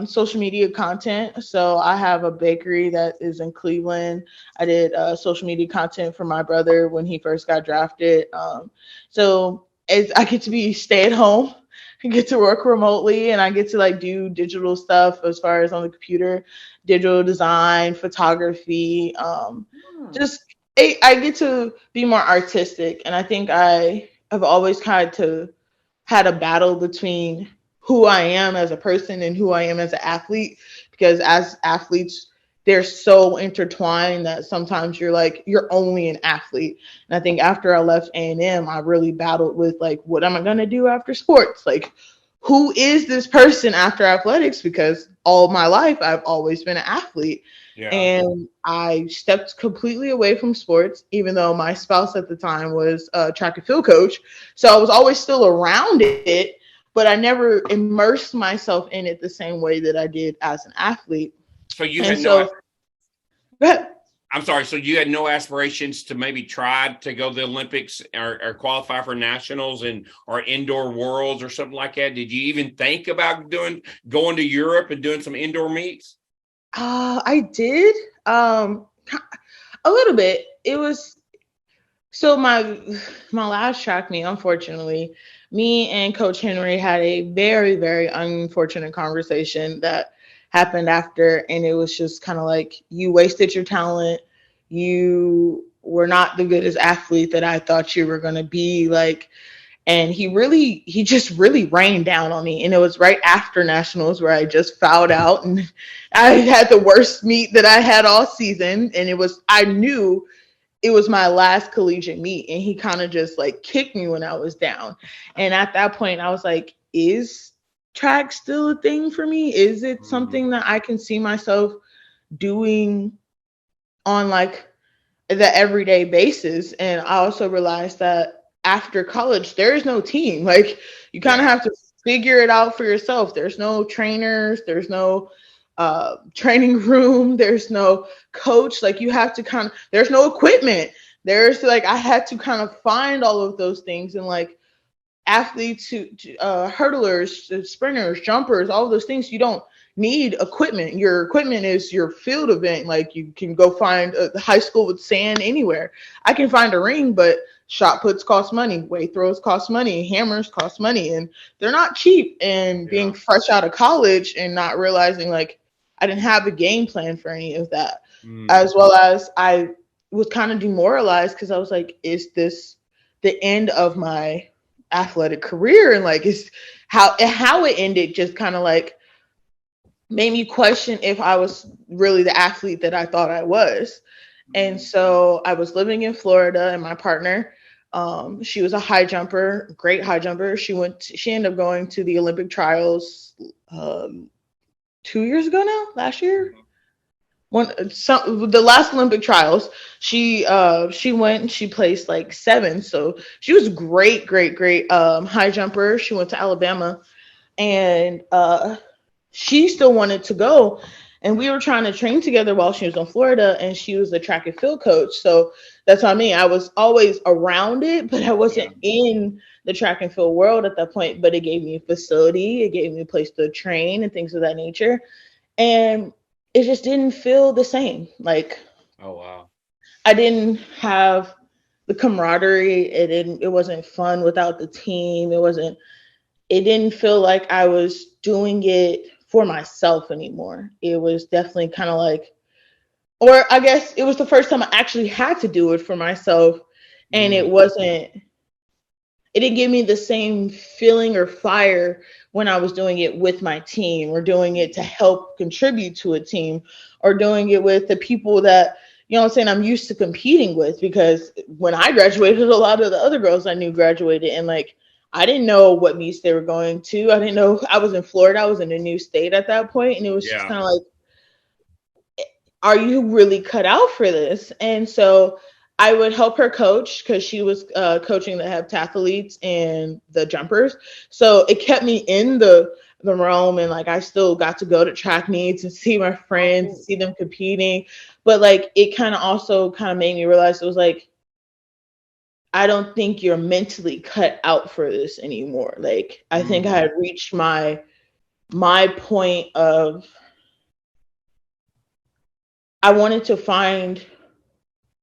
social media content. So I have a bakery that is in Cleveland. I did social media content for my brother when he first got drafted. So I get to stay at home. I get to work remotely, and I get to like do digital stuff as far as on the computer, digital design, photography. I get to be more artistic, and I think I have always had a battle between who I am as a person and who I am as an athlete, because as athletes, they're so intertwined that sometimes you're only an athlete. And I think after I left A&M, I really battled with like, what am I going to do after sports? Like, who is this person after athletics? Because all my life, I've always been an athlete. Yeah. And I stepped completely away from sports, even though my spouse at the time was a track and field coach. So I was always still around it, but I never immersed myself in it the same way that I did as an athlete. So you And had no. so, but I'm sorry. So you had no aspirations to maybe try to go to the Olympics or qualify for nationals or indoor worlds or something like that? Did you even think about going to Europe and doing some indoor meets? I did a little bit. It was so my last track meet, unfortunately, me and Coach Henry had a very, very unfortunate conversation that happened after, and it was just kind of like, you wasted your talent. You were not the good athlete that I thought you were gonna be. Like, and he just really rained down on me. And it was right after nationals where I just fouled out, and I had the worst meet that I had all season. And I knew it was my last collegiate meet, and he kind of just like kicked me when I was down. And at that point I was like, is track still a thing for me? Is it something that I can see myself doing on like the everyday basis? And I also realized that after college, there is no team. Like, you kind of have to figure it out for yourself. There's no trainers, there's no training room, there's no coach. Like, you have to there's no equipment. There's like, I had to kind of find all of those things. And like, athletes hurdlers, sprinters, jumpers, all of those things, you don't need equipment. Your equipment is your field event. Like, you can go find a high school with sand anywhere. I can find a ring, but shot puts cost money, weight throws cost money, hammers cost money, and they're not cheap. And being fresh out of college and not realizing, like, I didn't have a game plan for any of that, as well as I was kind of demoralized because I was like, is this the end of my athletic career? And like, is how it ended just kind of like made me question if I was really the athlete that I thought I was. And so I was living in Florida, and my partner, she was a high jumper, great high jumper. She ended up going to the Olympic trials 2 years ago now, last year. The last Olympic trials, she went and she placed like 7th. So she was great high jumper. She went to Alabama, and she still wanted to go, and we were trying to train together while she was in Florida, and she was a track and field coach. So that's what I mean. I was always around it, but I wasn't in the track and field world at that point. But it gave me a facility, it gave me a place to train and things of that nature. And it just didn't feel the same. Like, oh wow, I didn't have the camaraderie. It wasn't fun without the team. It didn't feel like I was doing it for myself anymore. It was definitely kind of like, or I guess it was the first time I actually had to do it for myself. And it didn't give me the same feeling or fire when I was doing it with my team, or doing it to help contribute to a team, or doing it with the people that, you know what I'm saying, I'm used to competing with. Because when I graduated, a lot of the other girls I knew graduated, and like, I didn't know what meets they were going to. I didn't know. I was in Florida. I was in a new state at that point, and it was just kind of like, are you really cut out for this? And so I would help her coach, because she was coaching the heptathletes and the jumpers. So it kept me in the realm, and like, I still got to go to track meets and see my friends, see them competing. But like, it kind of also made me realize, it was like, I don't think you're mentally cut out for this anymore. Like, I think I had reached my point of, I wanted to find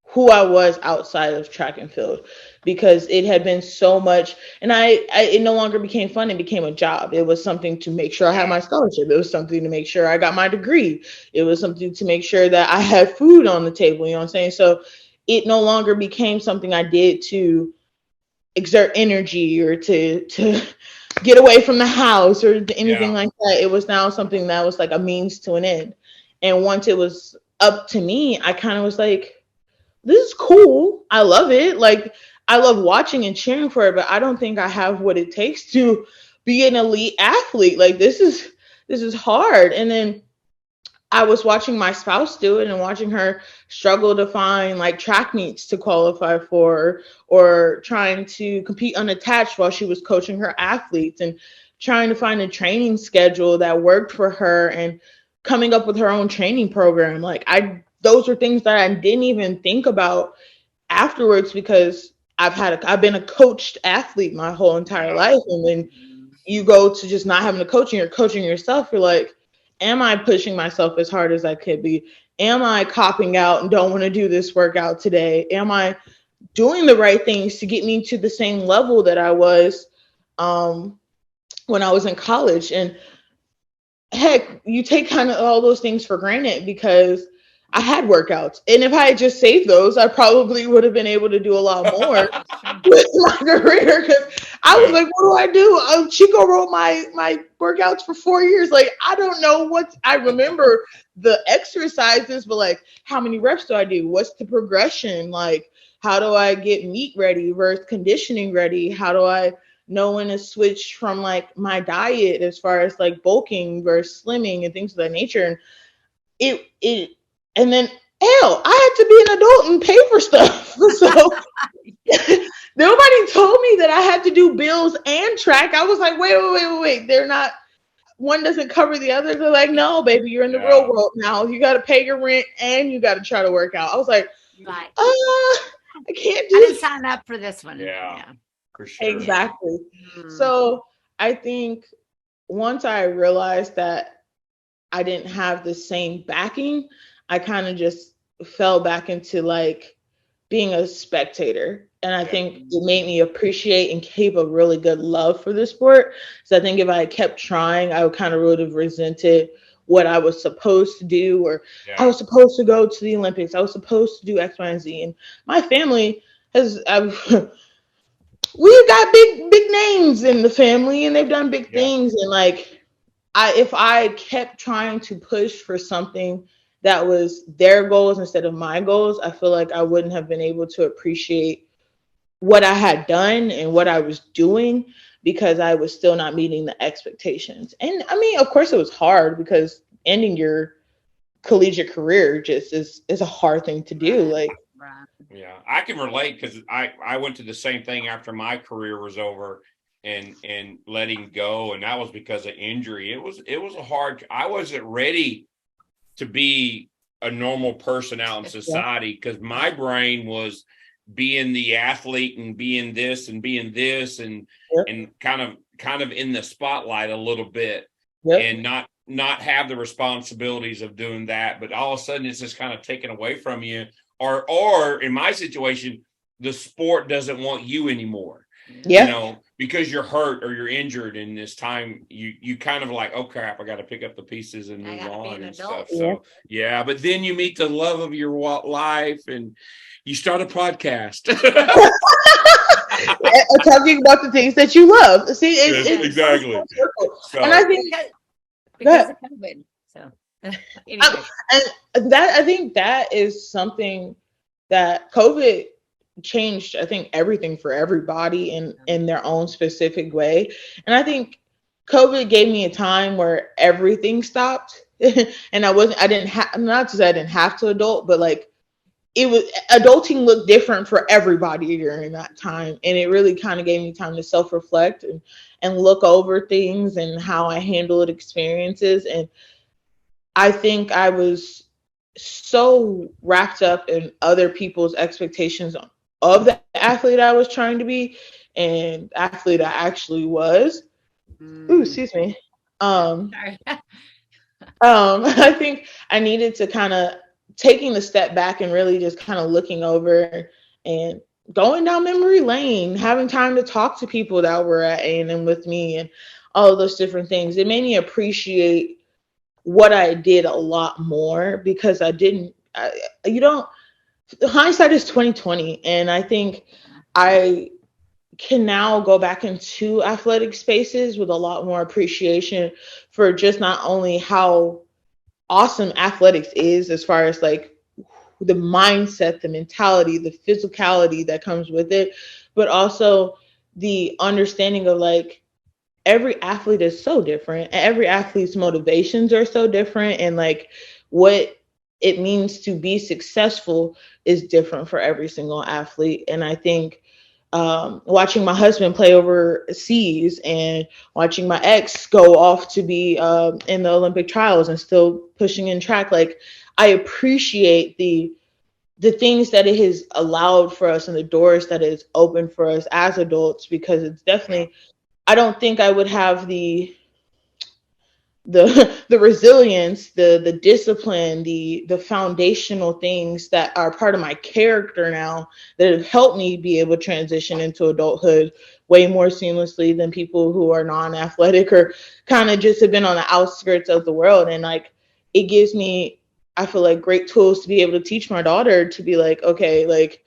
who I was outside of track and field, because it had been so much, and it no longer became fun. It became a job. It was something to make sure I had my scholarship. It was something to make sure I got my degree. It was something to make sure that I had food on the table. You know what I'm saying? So it no longer became something I did to exert energy, or to get away from the house, or anything like that. It was now something that was like a means to an end. And once it was up to me, I kind of was like, this is cool. I love it. Like, I love watching and cheering for it, but I don't think I have what it takes to be an elite athlete. Like, this is hard. And then I was watching my spouse do it and watching her struggle to find like track meets to qualify for, or trying to compete unattached while she was coaching her athletes, and trying to find a training schedule that worked for her, and coming up with her own training program. Like those are things that I didn't even think about afterwards, because I've been a coached athlete my whole entire life. And when you go to just not having a coach and you're coaching yourself, you're like, am I pushing myself as hard as I could be? Am I copping out and don't want to do this workout today? Am I doing the right things to get me to the same level that I was when I was in college? And heck, you take kind of all those things for granted because I had workouts. And if I had just saved those, I probably would have been able to do a lot more with my career. Because I was like, what do I do? Chico wrote my workouts for 4 years. Like, I don't know I remember the exercises, but like, how many reps do I do? What's the progression? Like, how do I get meet ready versus conditioning ready? How do I know when to switch from like my diet as far as like bulking versus slimming and things of that nature? And and then, hell, I had to be an adult and pay for stuff. So nobody told me that I had to do bills and track. I was like, wait. They're not, one doesn't cover the other. They're like, no, baby, you're in the real world now. You got to pay your rent and you got to try to work out. I was like, Right. I can't do I didn't sign up for this one. Yeah. For sure. Exactly. Mm. So I think once I realized that I didn't have the same backing, I kind of just fell back into like being a spectator. And I think it made me appreciate and keep a really good love for the sport. So I think if I had kept trying, I would have resented what I was supposed to do, or I was supposed to go to the Olympics. I was supposed to do X, Y, and Z. And my family we've got big names in the family, and they've done big things. And like, if I kept trying to push for something that was their goals instead of my goals, I feel like I wouldn't have been able to appreciate what I had done and what I was doing, because I was still not meeting the expectations. And I mean, of course it was hard, because ending your collegiate career just is a hard thing to do. Like, yeah, I can relate, because I went to the same thing after my career was over, and letting go, and that was because of injury. It was a hard. I wasn't ready to be a normal person out in society, because my brain was being the athlete and being this and kind of in the spotlight a little bit, and not have the responsibilities of doing that. But all of a sudden it's just kind of taken away from you, or in my situation, the sport doesn't want you anymore. You know, because you're hurt or you're injured, and this time you kind of like, oh crap, I got to pick up the pieces and move on and stuff. So but then you meet the love of your life and you start a podcast. Talking about the things that you love. See, exactly. So, and I think because of COVID. So anyway. And that, I think that is something that COVID changed, I think, everything for everybody in their own specific way. And I think COVID gave me a time where everything stopped. And I didn't have to adult, but like, adulting looked different for everybody during that time. And it really kind of gave me time to self-reflect and look over things and how I handled experiences. And I think I was so wrapped up in other people's expectations of the athlete I was trying to be and athlete I actually was. Ooh, excuse me. I think I needed to kind of taking the step back and really just kind of looking over and going down memory lane, having time to talk to people that were at A&M with me and all of those different things. It made me appreciate what I did a lot more, because hindsight is 20/20. And I think I can now go back into athletic spaces with a lot more appreciation for just not only how awesome athletics is as far as like the mindset, the mentality, the physicality that comes with it, but also the understanding of like every athlete is so different and every athlete's motivations are so different. And like what it means to be successful is different for every single athlete. And I think watching my husband play overseas and watching my ex go off to be in the Olympic trials and still pushing in track, like I appreciate the things that it has allowed for us and the doors that it's opened for us as adults, because it's definitely, I don't think I would have the resilience, the discipline, the foundational things that are part of my character now that have helped me be able to transition into adulthood way more seamlessly than people who are non-athletic or kind of just have been on the outskirts of the world. And like, it gives me, I feel like, great tools to be able to teach my daughter to be like, okay, like,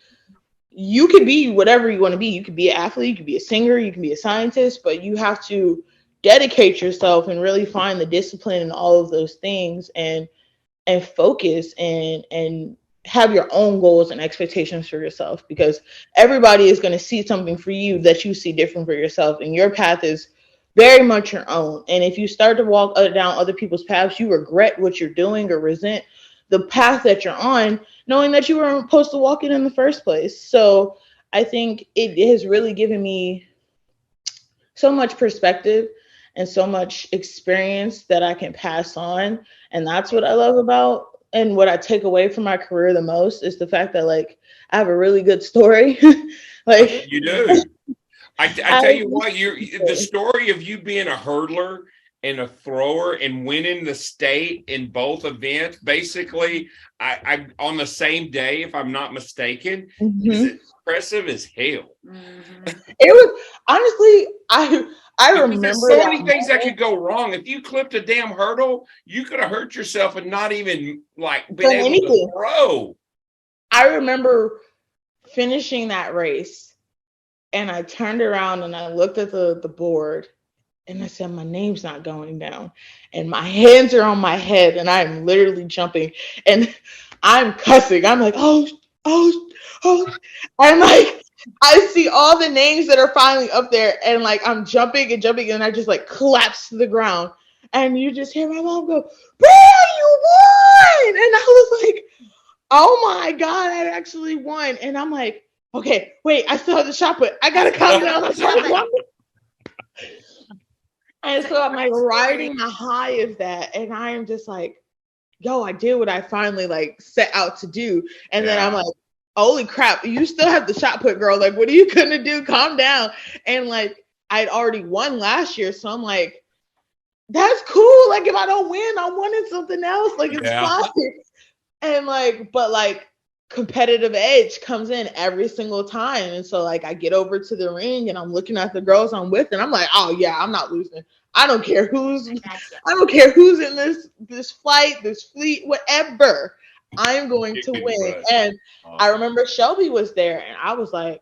you could be whatever you want to be. You could be an athlete, you could be a singer, you can be a scientist, but you have to dedicate yourself and really find the discipline in all of those things, and focus and have your own goals and expectations for yourself, because everybody is going to see something for you that you see different for yourself, and your path is very much your own. And if you start to walk down other people's paths, you regret what you're doing or resent the path that you're on, knowing that you weren't supposed to walk it in the first place. So I think it has really given me so much perspective and so much experience that I can pass on. And that's what I love about, and what I take away from my career the most, is the fact that, like, I have a really good story. Like, You do. I tell you what, the story of you being a hurdler and a thrower and winning the state in both events, basically, I on the same day, if I'm not mistaken, is impressive as hell. It was, honestly, I remember there's so many things that could go wrong. If you clipped a damn hurdle, you could have hurt yourself and not even like been able to throw. I remember finishing that race, and I turned around and I looked at the board, and I said, my name's not going down. And my hands are on my head, and I'm literally jumping, and I'm cussing. I'm like, oh. I'm like, I see all the names that are finally up there, and like I'm jumping, and I just like collapse to the ground. And you just hear my mom go, Brea, you won! And I was like, oh my God, I actually won. And I'm like, okay, wait, I still have the shot put. I gotta calm down. And so I'm like riding the high of that, and I am just like, yo, I did what I finally like set out to do. And then I'm like, holy crap, you still have the shot put, girl. Like, what are you gonna do? Calm down. And like, I'd already won last year, so I'm like, that's cool. Like, if I don't win, I wanted something else. Like, it's fine. And like, but like, competitive edge comes in every single time. And so like, I get over to the ring and I'm looking at the girls I'm with, and I'm like, oh yeah, I'm not losing. I don't care who's in this flight, this fleet, whatever. I'm going to win. And I remember Shelby was there, and I was like,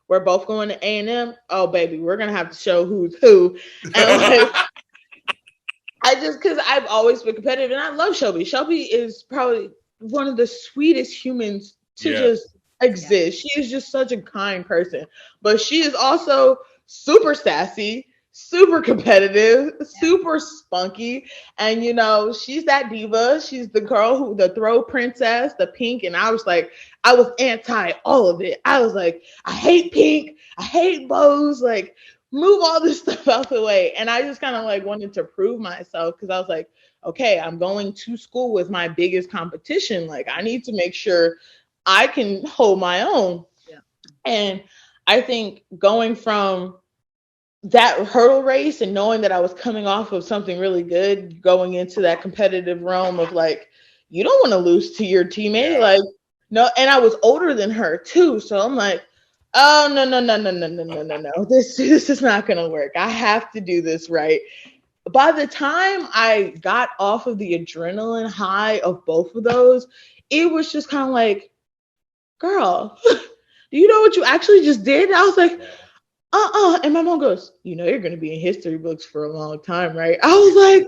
we're both going to A&M. Oh, baby, we're going to have to show who's who. And like, because I've always been competitive, and I love Shelby. Shelby is probably one of the sweetest humans to just exist. She is just such a kind person, but she is also super sassy, super competitive, super spunky. And you know, she's that diva. She's the girl the throw princess, the pink. And I was anti all of it. I was like, I hate pink, I hate bows, like, move all this stuff out the way. And I just kind of like wanted to prove myself, because I was like, okay, I'm going to school with my biggest competition. Like, I need to make sure I can hold my own. Yeah. And I think going from that hurdle race and knowing that I was coming off of something really good, going into that competitive realm of like, you don't want to lose to your teammate. Like, no. And I was older than her too. So I'm like, oh, no. This is not going to work. I have to do this right. By the time I got off of the adrenaline high of both of those, it was just kind of like, girl, do you know what you actually just did? And I was like, and my mom goes, you know, you're going to be in history books for a long time, right? I was like,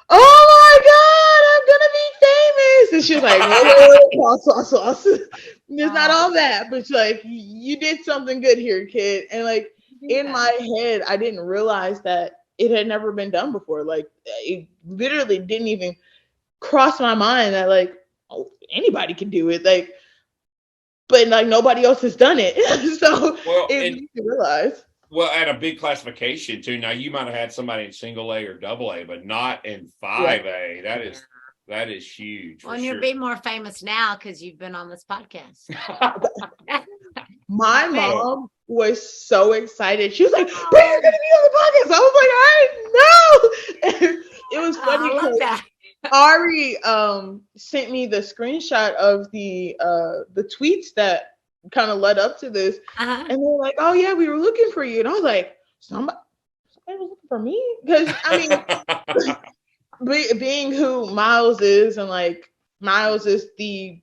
oh my God, I'm going to be famous. And she was like, sauce. It's not all that, but like, you did something good here, kid. And like, in my head, I didn't realize that it had never been done before. Like, it literally didn't even crossed my mind that like, oh, anybody can do it. Like, but like nobody else has done it. So it makes you realize. Well, at a big classification too. Now you might have had somebody in single A or double A, but not in 5A. That is huge. Well, and you're being more famous now because you've been on this podcast. My mom was so excited. She was like, "Brea's gonna be on the podcast." I was like, "I know." It was funny. I love that. Ari sent me the screenshot of the tweets that kind of led up to this, and they're like, "Oh yeah, we were looking for you," and I was like, "Somebody was looking for me?" Because I mean, being who Miles is, and like Miles is the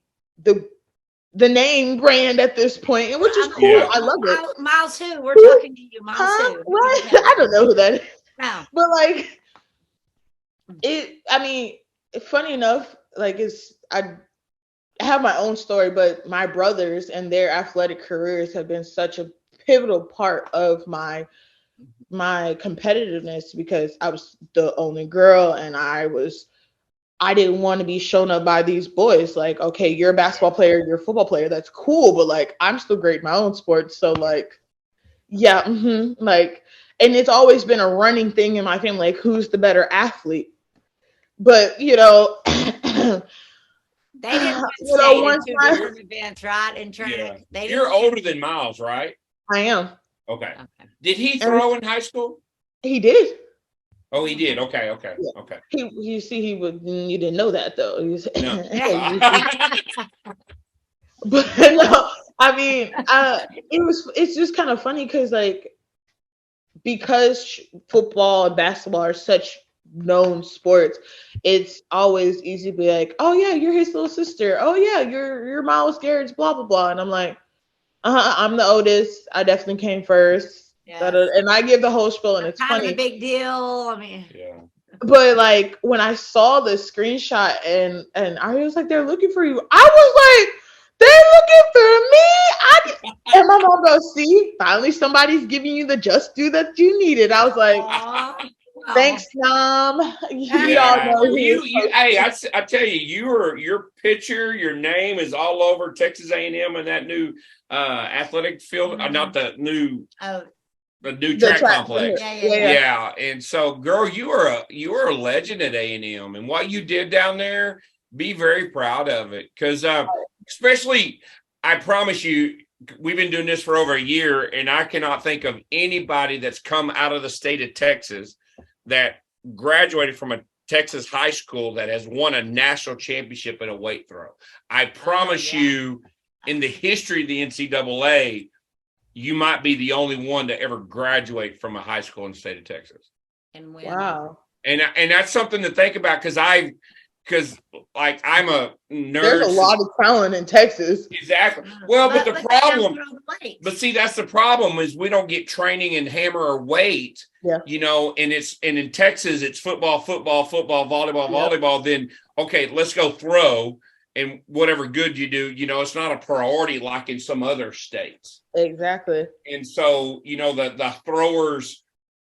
name brand at this point, and which is cool. Yeah. I love it. Miles who? We're talking to you, Miles who? Right? I don't know who that is. No. But like it. I mean, funny enough, like I have my own story, but my brothers and their athletic careers have been such a pivotal part of my competitiveness, because I was the only girl, and I didn't want to be shown up by these boys. Like, okay, you're a basketball player, you're a football player, that's cool, but like I'm still great in my own sport. So like, yeah, like, and it's always been a running thing in my family, like who's the better athlete. But they didn't want to say two different events, right? And track. Yeah. You're older than Miles, right? I am. Okay. Did he throw in high school? He did. Oh, he did. Okay. Yeah. Okay. You didn't know that though. No. But no, I mean, it's just kind of funny because football and basketball are such known sports, it's always easy to be like, oh yeah, you're his little sister. Oh yeah, you're Miles Garrett's blah blah blah. And I'm like, I'm the oldest. I definitely came first. Yes. And I give the whole spiel, and it's kind funny. Of a big deal. I mean, yeah. But like when I saw the screenshot and I was like, they're looking for you. I was like, they're looking for me. And my mom goes, see, finally somebody's giving you the just due that you needed. I was like, thanks, Mom. Y'all know hey, I tell you, your picture, your name is all over Texas A&M and that new athletic field, not the new. The new track complex. Yeah. And so, girl, you are a legend at A&M, and what you did down there, be very proud of it. Because especially, I promise you, we've been doing this for over a year, and I cannot think of anybody that's come out of the state of Texas that graduated from a Texas high school that has won a national championship in a weight throw. I promise you, in the history of the NCAA, you might be the only one to ever graduate from a high school in the state of Texas. And wow. And that's something to think about, because I'm a nerd. There's a lot of talent in Texas. Exactly. Well, but the problem, but see, that's the problem, is we don't get training in hammer or weight. Yeah. And in Texas, it's football, volleyball. Then, okay, let's go throw. And whatever good you do, it's not a priority like in some other states. Exactly. And so, the throwers,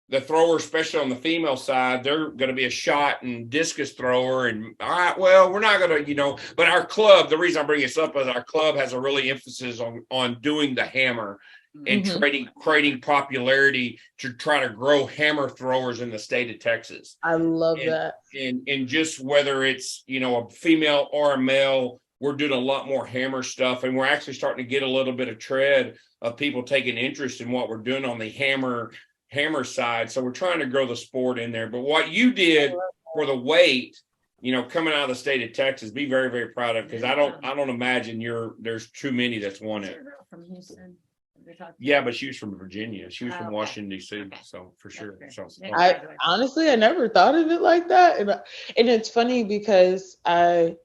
especially on the female side, they're going to be a shot and discus thrower. And all right, well, we're not going to, but our club, the reason I bring this up is our club has a really emphasis on doing the hammer and creating popularity to try to grow hammer throwers in the state of Texas. I love that. And just whether it's, a female or a male, we're doing a lot more hammer stuff. And we're actually starting to get a little bit of tread of people taking interest in what we're doing on the hammer side. So we're trying to grow the sport in there. But what you did for the weight, coming out of the state of Texas, be very, very proud of, because I don't imagine there's too many that's won it. From Houston. Yeah, but she was from Virginia. She was from Washington, D.C. Okay. So for sure. So I honestly never thought of it like that, and it's funny because I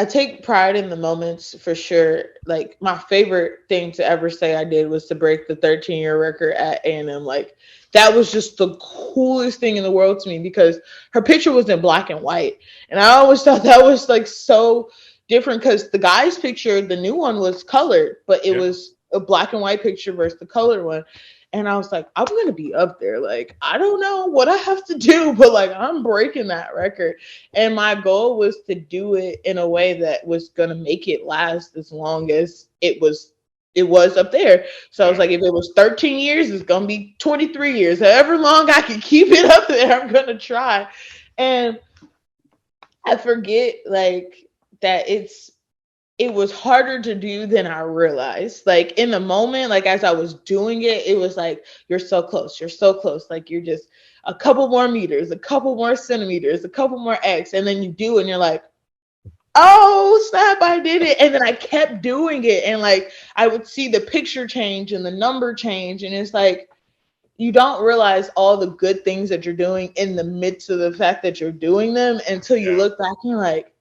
take pride in the moments for sure. Like my favorite thing to ever say I did was to break the 13-year record at A&M. Like that was just the coolest thing in the world to me, because her picture was in black and white, and I always thought that was like so different, because the guy's picture, the new one, was colored, but it was a black and white picture versus the colored one. And I was like, I'm going to be up there. Like, I don't know what I have to do, but like, I'm breaking that record. And my goal was to do it in a way that was going to make it last as long as it was up there. So I was like, if it was 13 years, it's going to be 23 years. However long I can keep it up there, I'm going to try. And I forget like that it was harder to do than I realized. Like in the moment, like as I was doing it, it was like, you're so close. You're so close. Like you're just a couple more meters, a couple more centimeters, a couple more X. And then you do, and you're like, oh snap, I did it. And then I kept doing it. And like, I would see the picture change and the number change. And it's like, you don't realize all the good things that you're doing in the midst of the fact that you're doing them until you look back and you're like,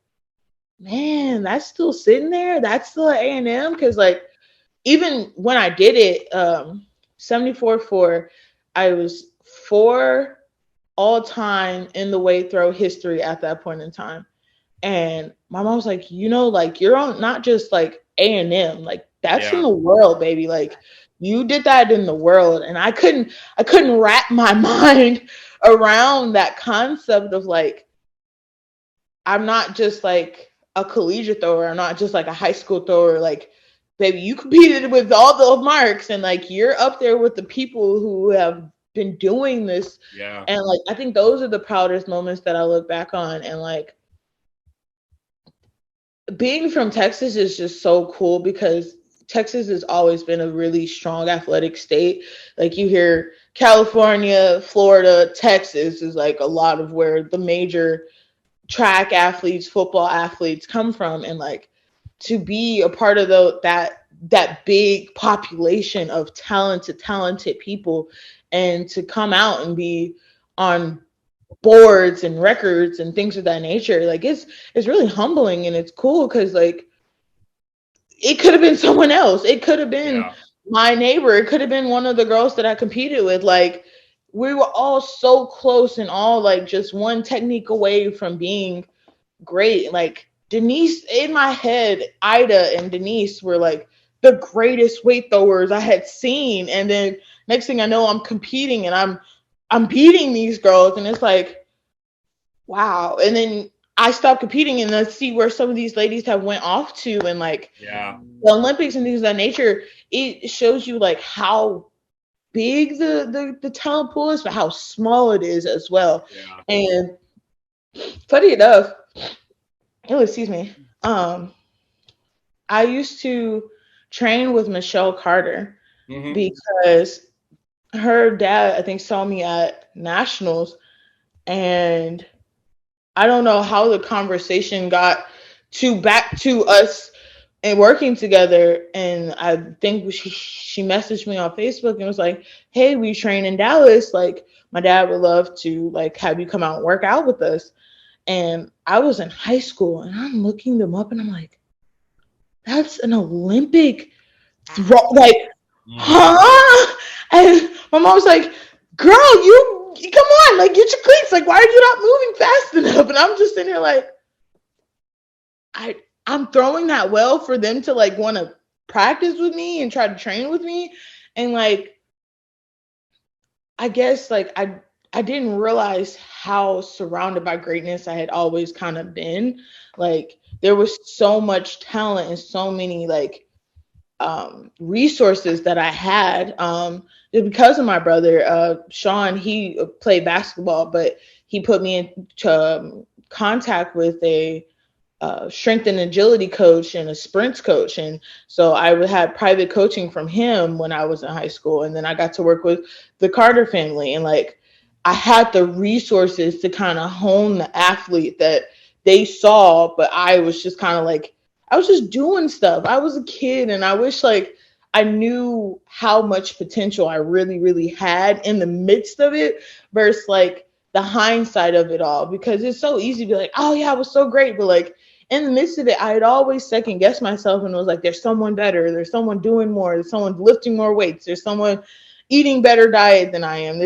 man, that's still sitting there. That's still at A&M. Because like, even when I did it, 74-4, I was 4 all time in the weight throw history at that point in time. And my mom was like, you know, like you're on not just like A&M, like that's in the world, baby. Like you did that in the world. And I couldn't wrap my mind around that concept of like, I'm not just like a collegiate thrower. I'm not just like a high school thrower. Like, baby, you competed with all the marks and like you're up there with the people who have been doing this. Yeah. And like, I think those are the proudest moments that I look back on. And like, being from Texas is just so cool because Texas has always been a really strong athletic state. Like you hear California, Florida, Texas is like a lot of where the major track athletes, football athletes come from. And like to be a part of that big population of talented people and to come out and be on boards and records and things of that nature, like it's really humbling. And it's cool because like it could have been someone else. It could have been my neighbor. It could have been one of the girls that I competed with. Like we were all so close and all like just one technique away from being great. Like Denise, in my head, Ida and Denise were like the greatest weight throwers I had seen. And then next thing I know, I'm competing and I'm beating these girls. And it's like, wow. And then I stopped competing and let's see where some of these ladies have went off to. And like the Olympics and things of that nature, it shows you like how big the talent pool is, but how small it is as well. Yeah. And funny enough, excuse me, I used to train with Michelle Carter because her dad, I think, saw me at nationals, and I don't know how the conversation got back to us and working together. And I think she messaged me on Facebook and was like, hey, we train in Dallas. Like my dad would love to like have you come out and work out with us. And I was in high school and I'm looking them up and I'm like, that's an Olympic throw. Like, huh? And my mom was like, girl, you come on, like get your cleats. Like, why are you not moving fast enough? And I'm just sitting here like, I'm throwing that well for them to like want to practice with me and try to train with me. And like, I guess like I didn't realize how surrounded by greatness I had always kind of been. Like there was so much talent and so many like resources that I had because of my brother, Sean. He played basketball, but he put me into contact with a strength and agility coach and a sprints coach. And so I had private coaching from him when I was in high school. And then I got to work with the Carter family. And like, I had the resources to kind of hone the athlete that they saw, but I was just kind of like, I was just doing stuff. I was a kid and I wish like I knew how much potential I really, really had in the midst of it versus like the hindsight of it all, because it's so easy to be like, oh yeah, I was so great. But like in the midst of it, I had always second guessed myself and was like, there's someone better. There's someone doing more. There's someone lifting more weights. There's someone eating better diet than I am.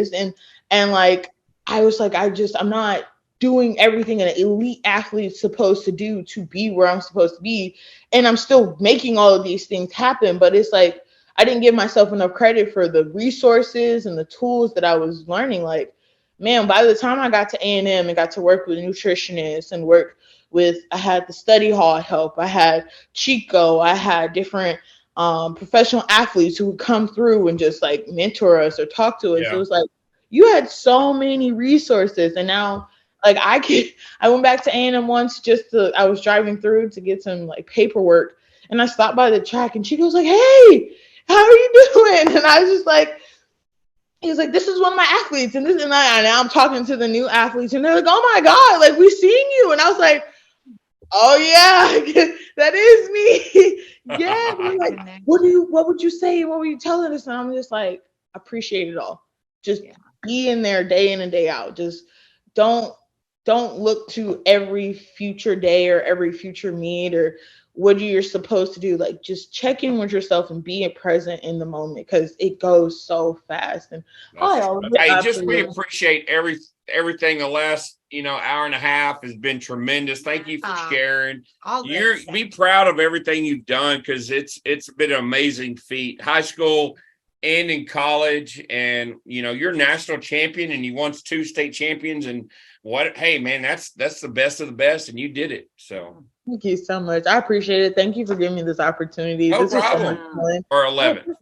And like, I was like, I'm not doing everything an elite athlete is supposed to be where I'm supposed to be. And I'm still making all of these things happen. But it's like, I didn't give myself enough credit for the resources and the tools that I was learning. Like, man, by the time I got to A&M and got to work with nutritionists and work with, I had the study hall help, I had Chico, I had different professional athletes who would come through and just like mentor us or talk to us. Yeah. It was like, you had so many resources. And now like I went back to A&M once I was driving through to get some like paperwork, and I stopped by the track and she goes like, hey, how are you doing? And I was just like, he was like, this is one of my athletes. And now I'm talking to the new athletes and they're like, oh my God, like we've seen you. And I was like, oh yeah, that is me. Yeah. Like, what would you say? What were you telling us? And I'm just like, appreciate it all. Just be in there day in and day out. Just don't look to every future day or every future meet or what you're supposed to do. Like, just check in with yourself and be present in the moment, because it goes so fast. And we appreciate everything. The last hour and a half has been tremendous. Thank you for sharing. Be proud of everything you've done, because it's been an amazing feat, high school and in college. And you're a national champion, and you won 2 state champions. And hey man, that's the best of the best, and you did it. So thank you so much. I appreciate it. Thank you for giving me this opportunity. No this problem. Was so much fun. Or 11.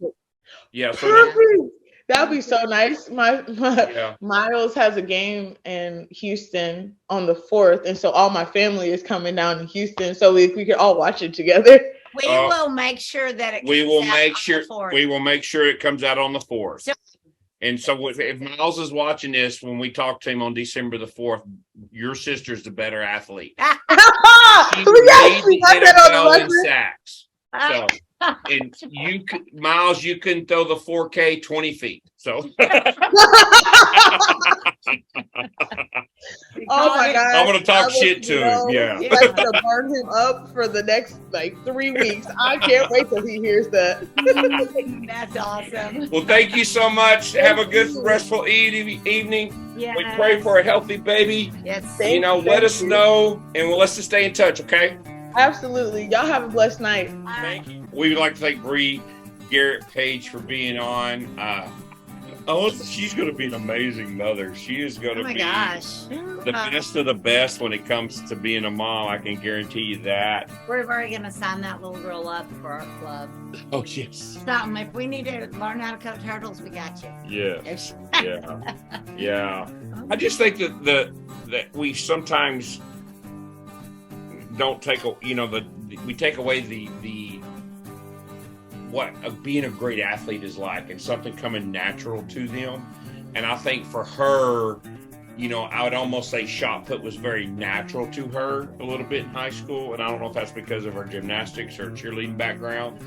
Yeah. So perfect. That'd be so nice. My Miles has a game in Houston on the 4th, and so all my family is coming down to Houston, so we can all watch it together. We will make sure that it. We will make sure it comes out on the 4th. And so if Miles is watching this, when we talk to him on December the 4th, your sister's the better athlete. She leads the NFL in sacks. So, and Miles, you can throw the 4K 20 feet. So. Oh my God. I'm going to talk shit to him. Yeah. I'm going to burn him up for the next 3 weeks. I can't wait till he hears that. That's awesome. Well, thank you so much. Have a good, restful evening. Yes. We pray for a healthy baby. Yes. Let us know, and let's just stay in touch, okay? Absolutely. Y'all have a blessed night. Thank you. We would like to thank Brea Garrett Page for being on. She's going to be an amazing mother. She is going to be the best of the best when it comes to being a mom. I can guarantee you that. We're very going to sign that little girl up for our club. Oh, yes. Something. If we need to learn how to cook turtles, we got you. Yes. Yeah. I just think that we sometimes don't take we take away the what being a great athlete is like, and something coming natural to them. And I think for her, I would almost say shot put was very natural to her a little bit in high school. And I don't know if that's because of her gymnastics or cheerleading background.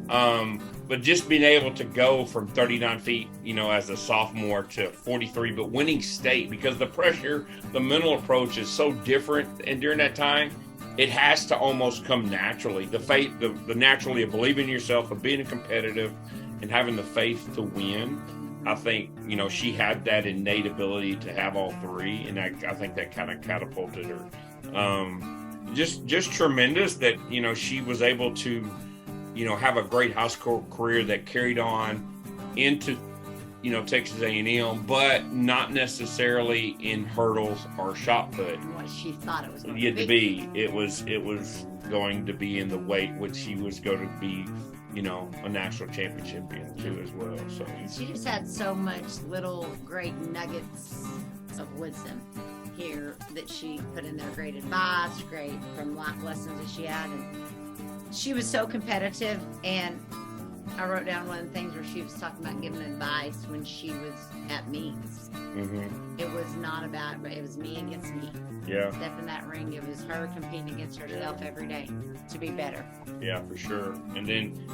But just being able to go from 39 feet, as a sophomore to 43, but winning state, because the pressure, the mental approach is so different. And during that time, it has to almost come naturally. The faith, the naturally of believing in yourself, of being competitive and having the faith to win. I think, she had that innate ability to have all three. And I think that kind of catapulted her. Just tremendous that, she was able to, have a great high school career that carried on into, Texas A&M, but not necessarily in hurdles or shot put. What she thought it was going to be. It was going to be in the weight which she was going to be, a national championship in too as well. So and she just had so much little great nuggets of wisdom here that she put in there. Great advice, great from life lessons that she had, and she was so competitive. And I wrote down one of the things where she was talking about giving advice when she was at meets. Mm-hmm. It was not about, but it was me against me. Yeah. Step in that ring. It was her competing against herself every day to be better. Yeah, for sure. And then,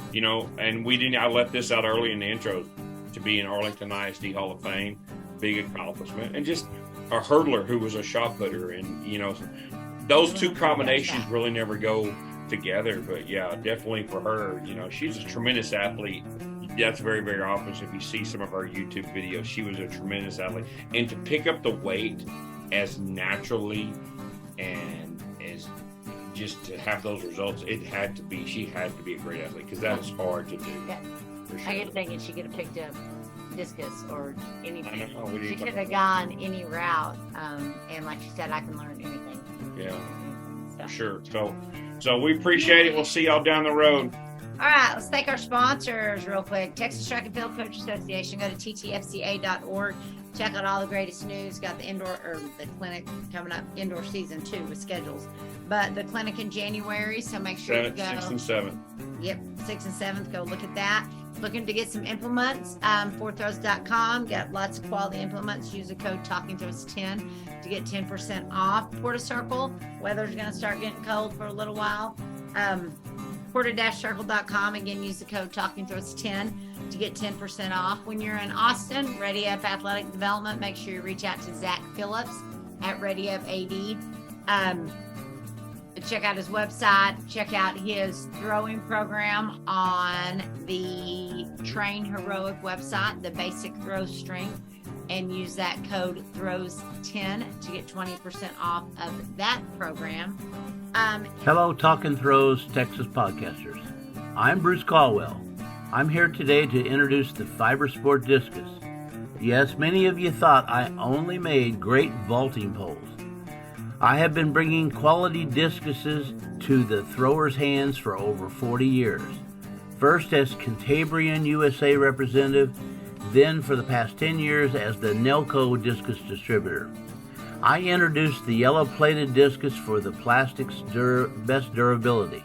and I left this out early in the intro, to be in Arlington ISD Hall of Fame, big accomplishment. And just a hurdler who was a shot putter. And, those two combinations really never go together, but yeah, definitely for her, she's a tremendous athlete. That's very, very often. If you see some of our YouTube videos, she was a tremendous athlete, and to pick up the weight as naturally and as just to have those results, she had to be a great athlete, because that is hard to do. Yeah. For sure. I get thinking she could have picked up discus or anything. I know, we She didn't- could have gone any route. And like she said, I can learn anything. Yeah, So. for sure. So we appreciate it. We'll see y'all down the road. All right, let's thank our sponsors real quick. Texas Track and Field Coach Association. Go to ttfca.org. Check out all the greatest news. Got the indoor or the clinic coming up, indoor season 2 with schedules. But the clinic in January, so make sure you 7th, go. 6th, and 7th. Yep, 6th and 7th. Go look at that. Looking to get some implements, forthrows.com. Got lots of quality implements. Use the code TalkingThrows10 to get 10% off. Porta Circle. Weather's going to start getting cold for a little while. Porta-circle.com. Again, use the code TalkingThrows10 to get 10% off. When you're in Austin, Ready Up Athletic Development, make sure you reach out to Zach Phillips at Ready Up AD. Check out his website. Check out his throwing program on the Train Heroic website, the basic throw strength, and use that code THROWS10 to get 20% off of that program. Hello, Talking Throws Texas podcasters. I'm Bruce Caldwell. I'm here today to introduce the Fiber Sport Discus. Yes, many of you thought I only made great vaulting poles. I have been bringing quality discuses to the throwers' hands for over 40 years. First as Cantabrian USA representative, then for the past 10 years as the Nelco discus distributor. I introduced the yellow plated discus for the plastic's best durability.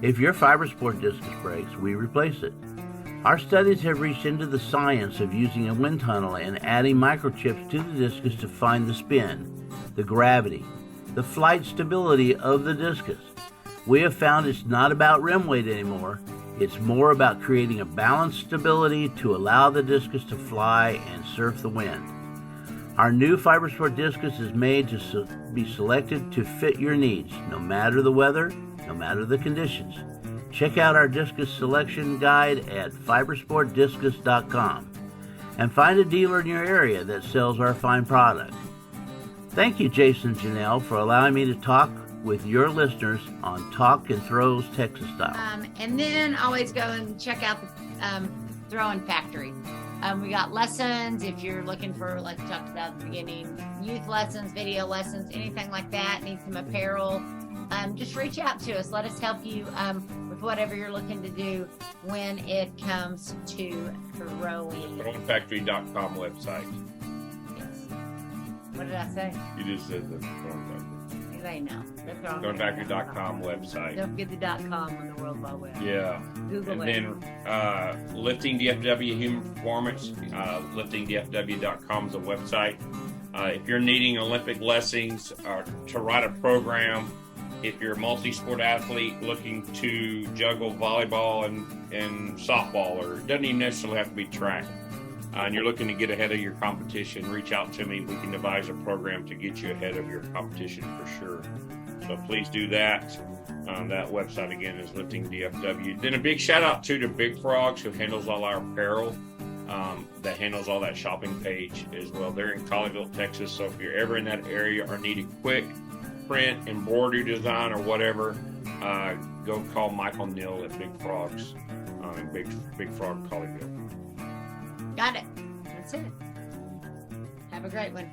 If your Fiber Sport discus breaks, we replace it. Our studies have reached into the science of using a wind tunnel and adding microchips to the discus to find the spin, the gravity, the flight stability of the discus. We have found it's not about rim weight anymore. It's more about creating a balanced stability to allow the discus to fly and surf the wind. Our new Fiber Sport discus is made to be selected to fit your needs, no matter the weather, no matter the conditions. Check out our discus selection guide at fibersportdiscus.com and find a dealer in your area that sells our fine product. Thank you, Jason Janelle, for allowing me to talk with your listeners on Talk and Throws Texas Style. And then always go and check out the Throwing Factory. We got lessons if you're looking for, like we talked about at the beginning, youth lessons, video lessons, anything like that, need some apparel. Just reach out to us. Let us help you with whatever you're looking to do when it comes to throwing. ThrowingFactory.com website. Yes. What did I say? You just said the Throwing Factory. They know. ThrowingFactory.com website. Don't forget the .com on the World Wide Web. Yeah. Google And it. then Lifting DFW Human Performance, liftingdfw.com is a website. If you're needing Olympic lessons or to write a program, if you're a multi-sport athlete looking to juggle volleyball and softball, or it doesn't even necessarily have to be track, and you're looking to get ahead of your competition, reach out to me. We can devise a program to get you ahead of your competition for sure. So please do that. That website again is Lifting DFW. Then a big shout out to Big Frogs, who handles all our apparel, that handles all that shopping page as well. They're in Colleyville, Texas. So if you're ever in that area or need a quick print, embroidery design, or whatever, go call Michael Neal at Big Frogs, Big Frog Colleyville. Got it. That's it. Have a great one.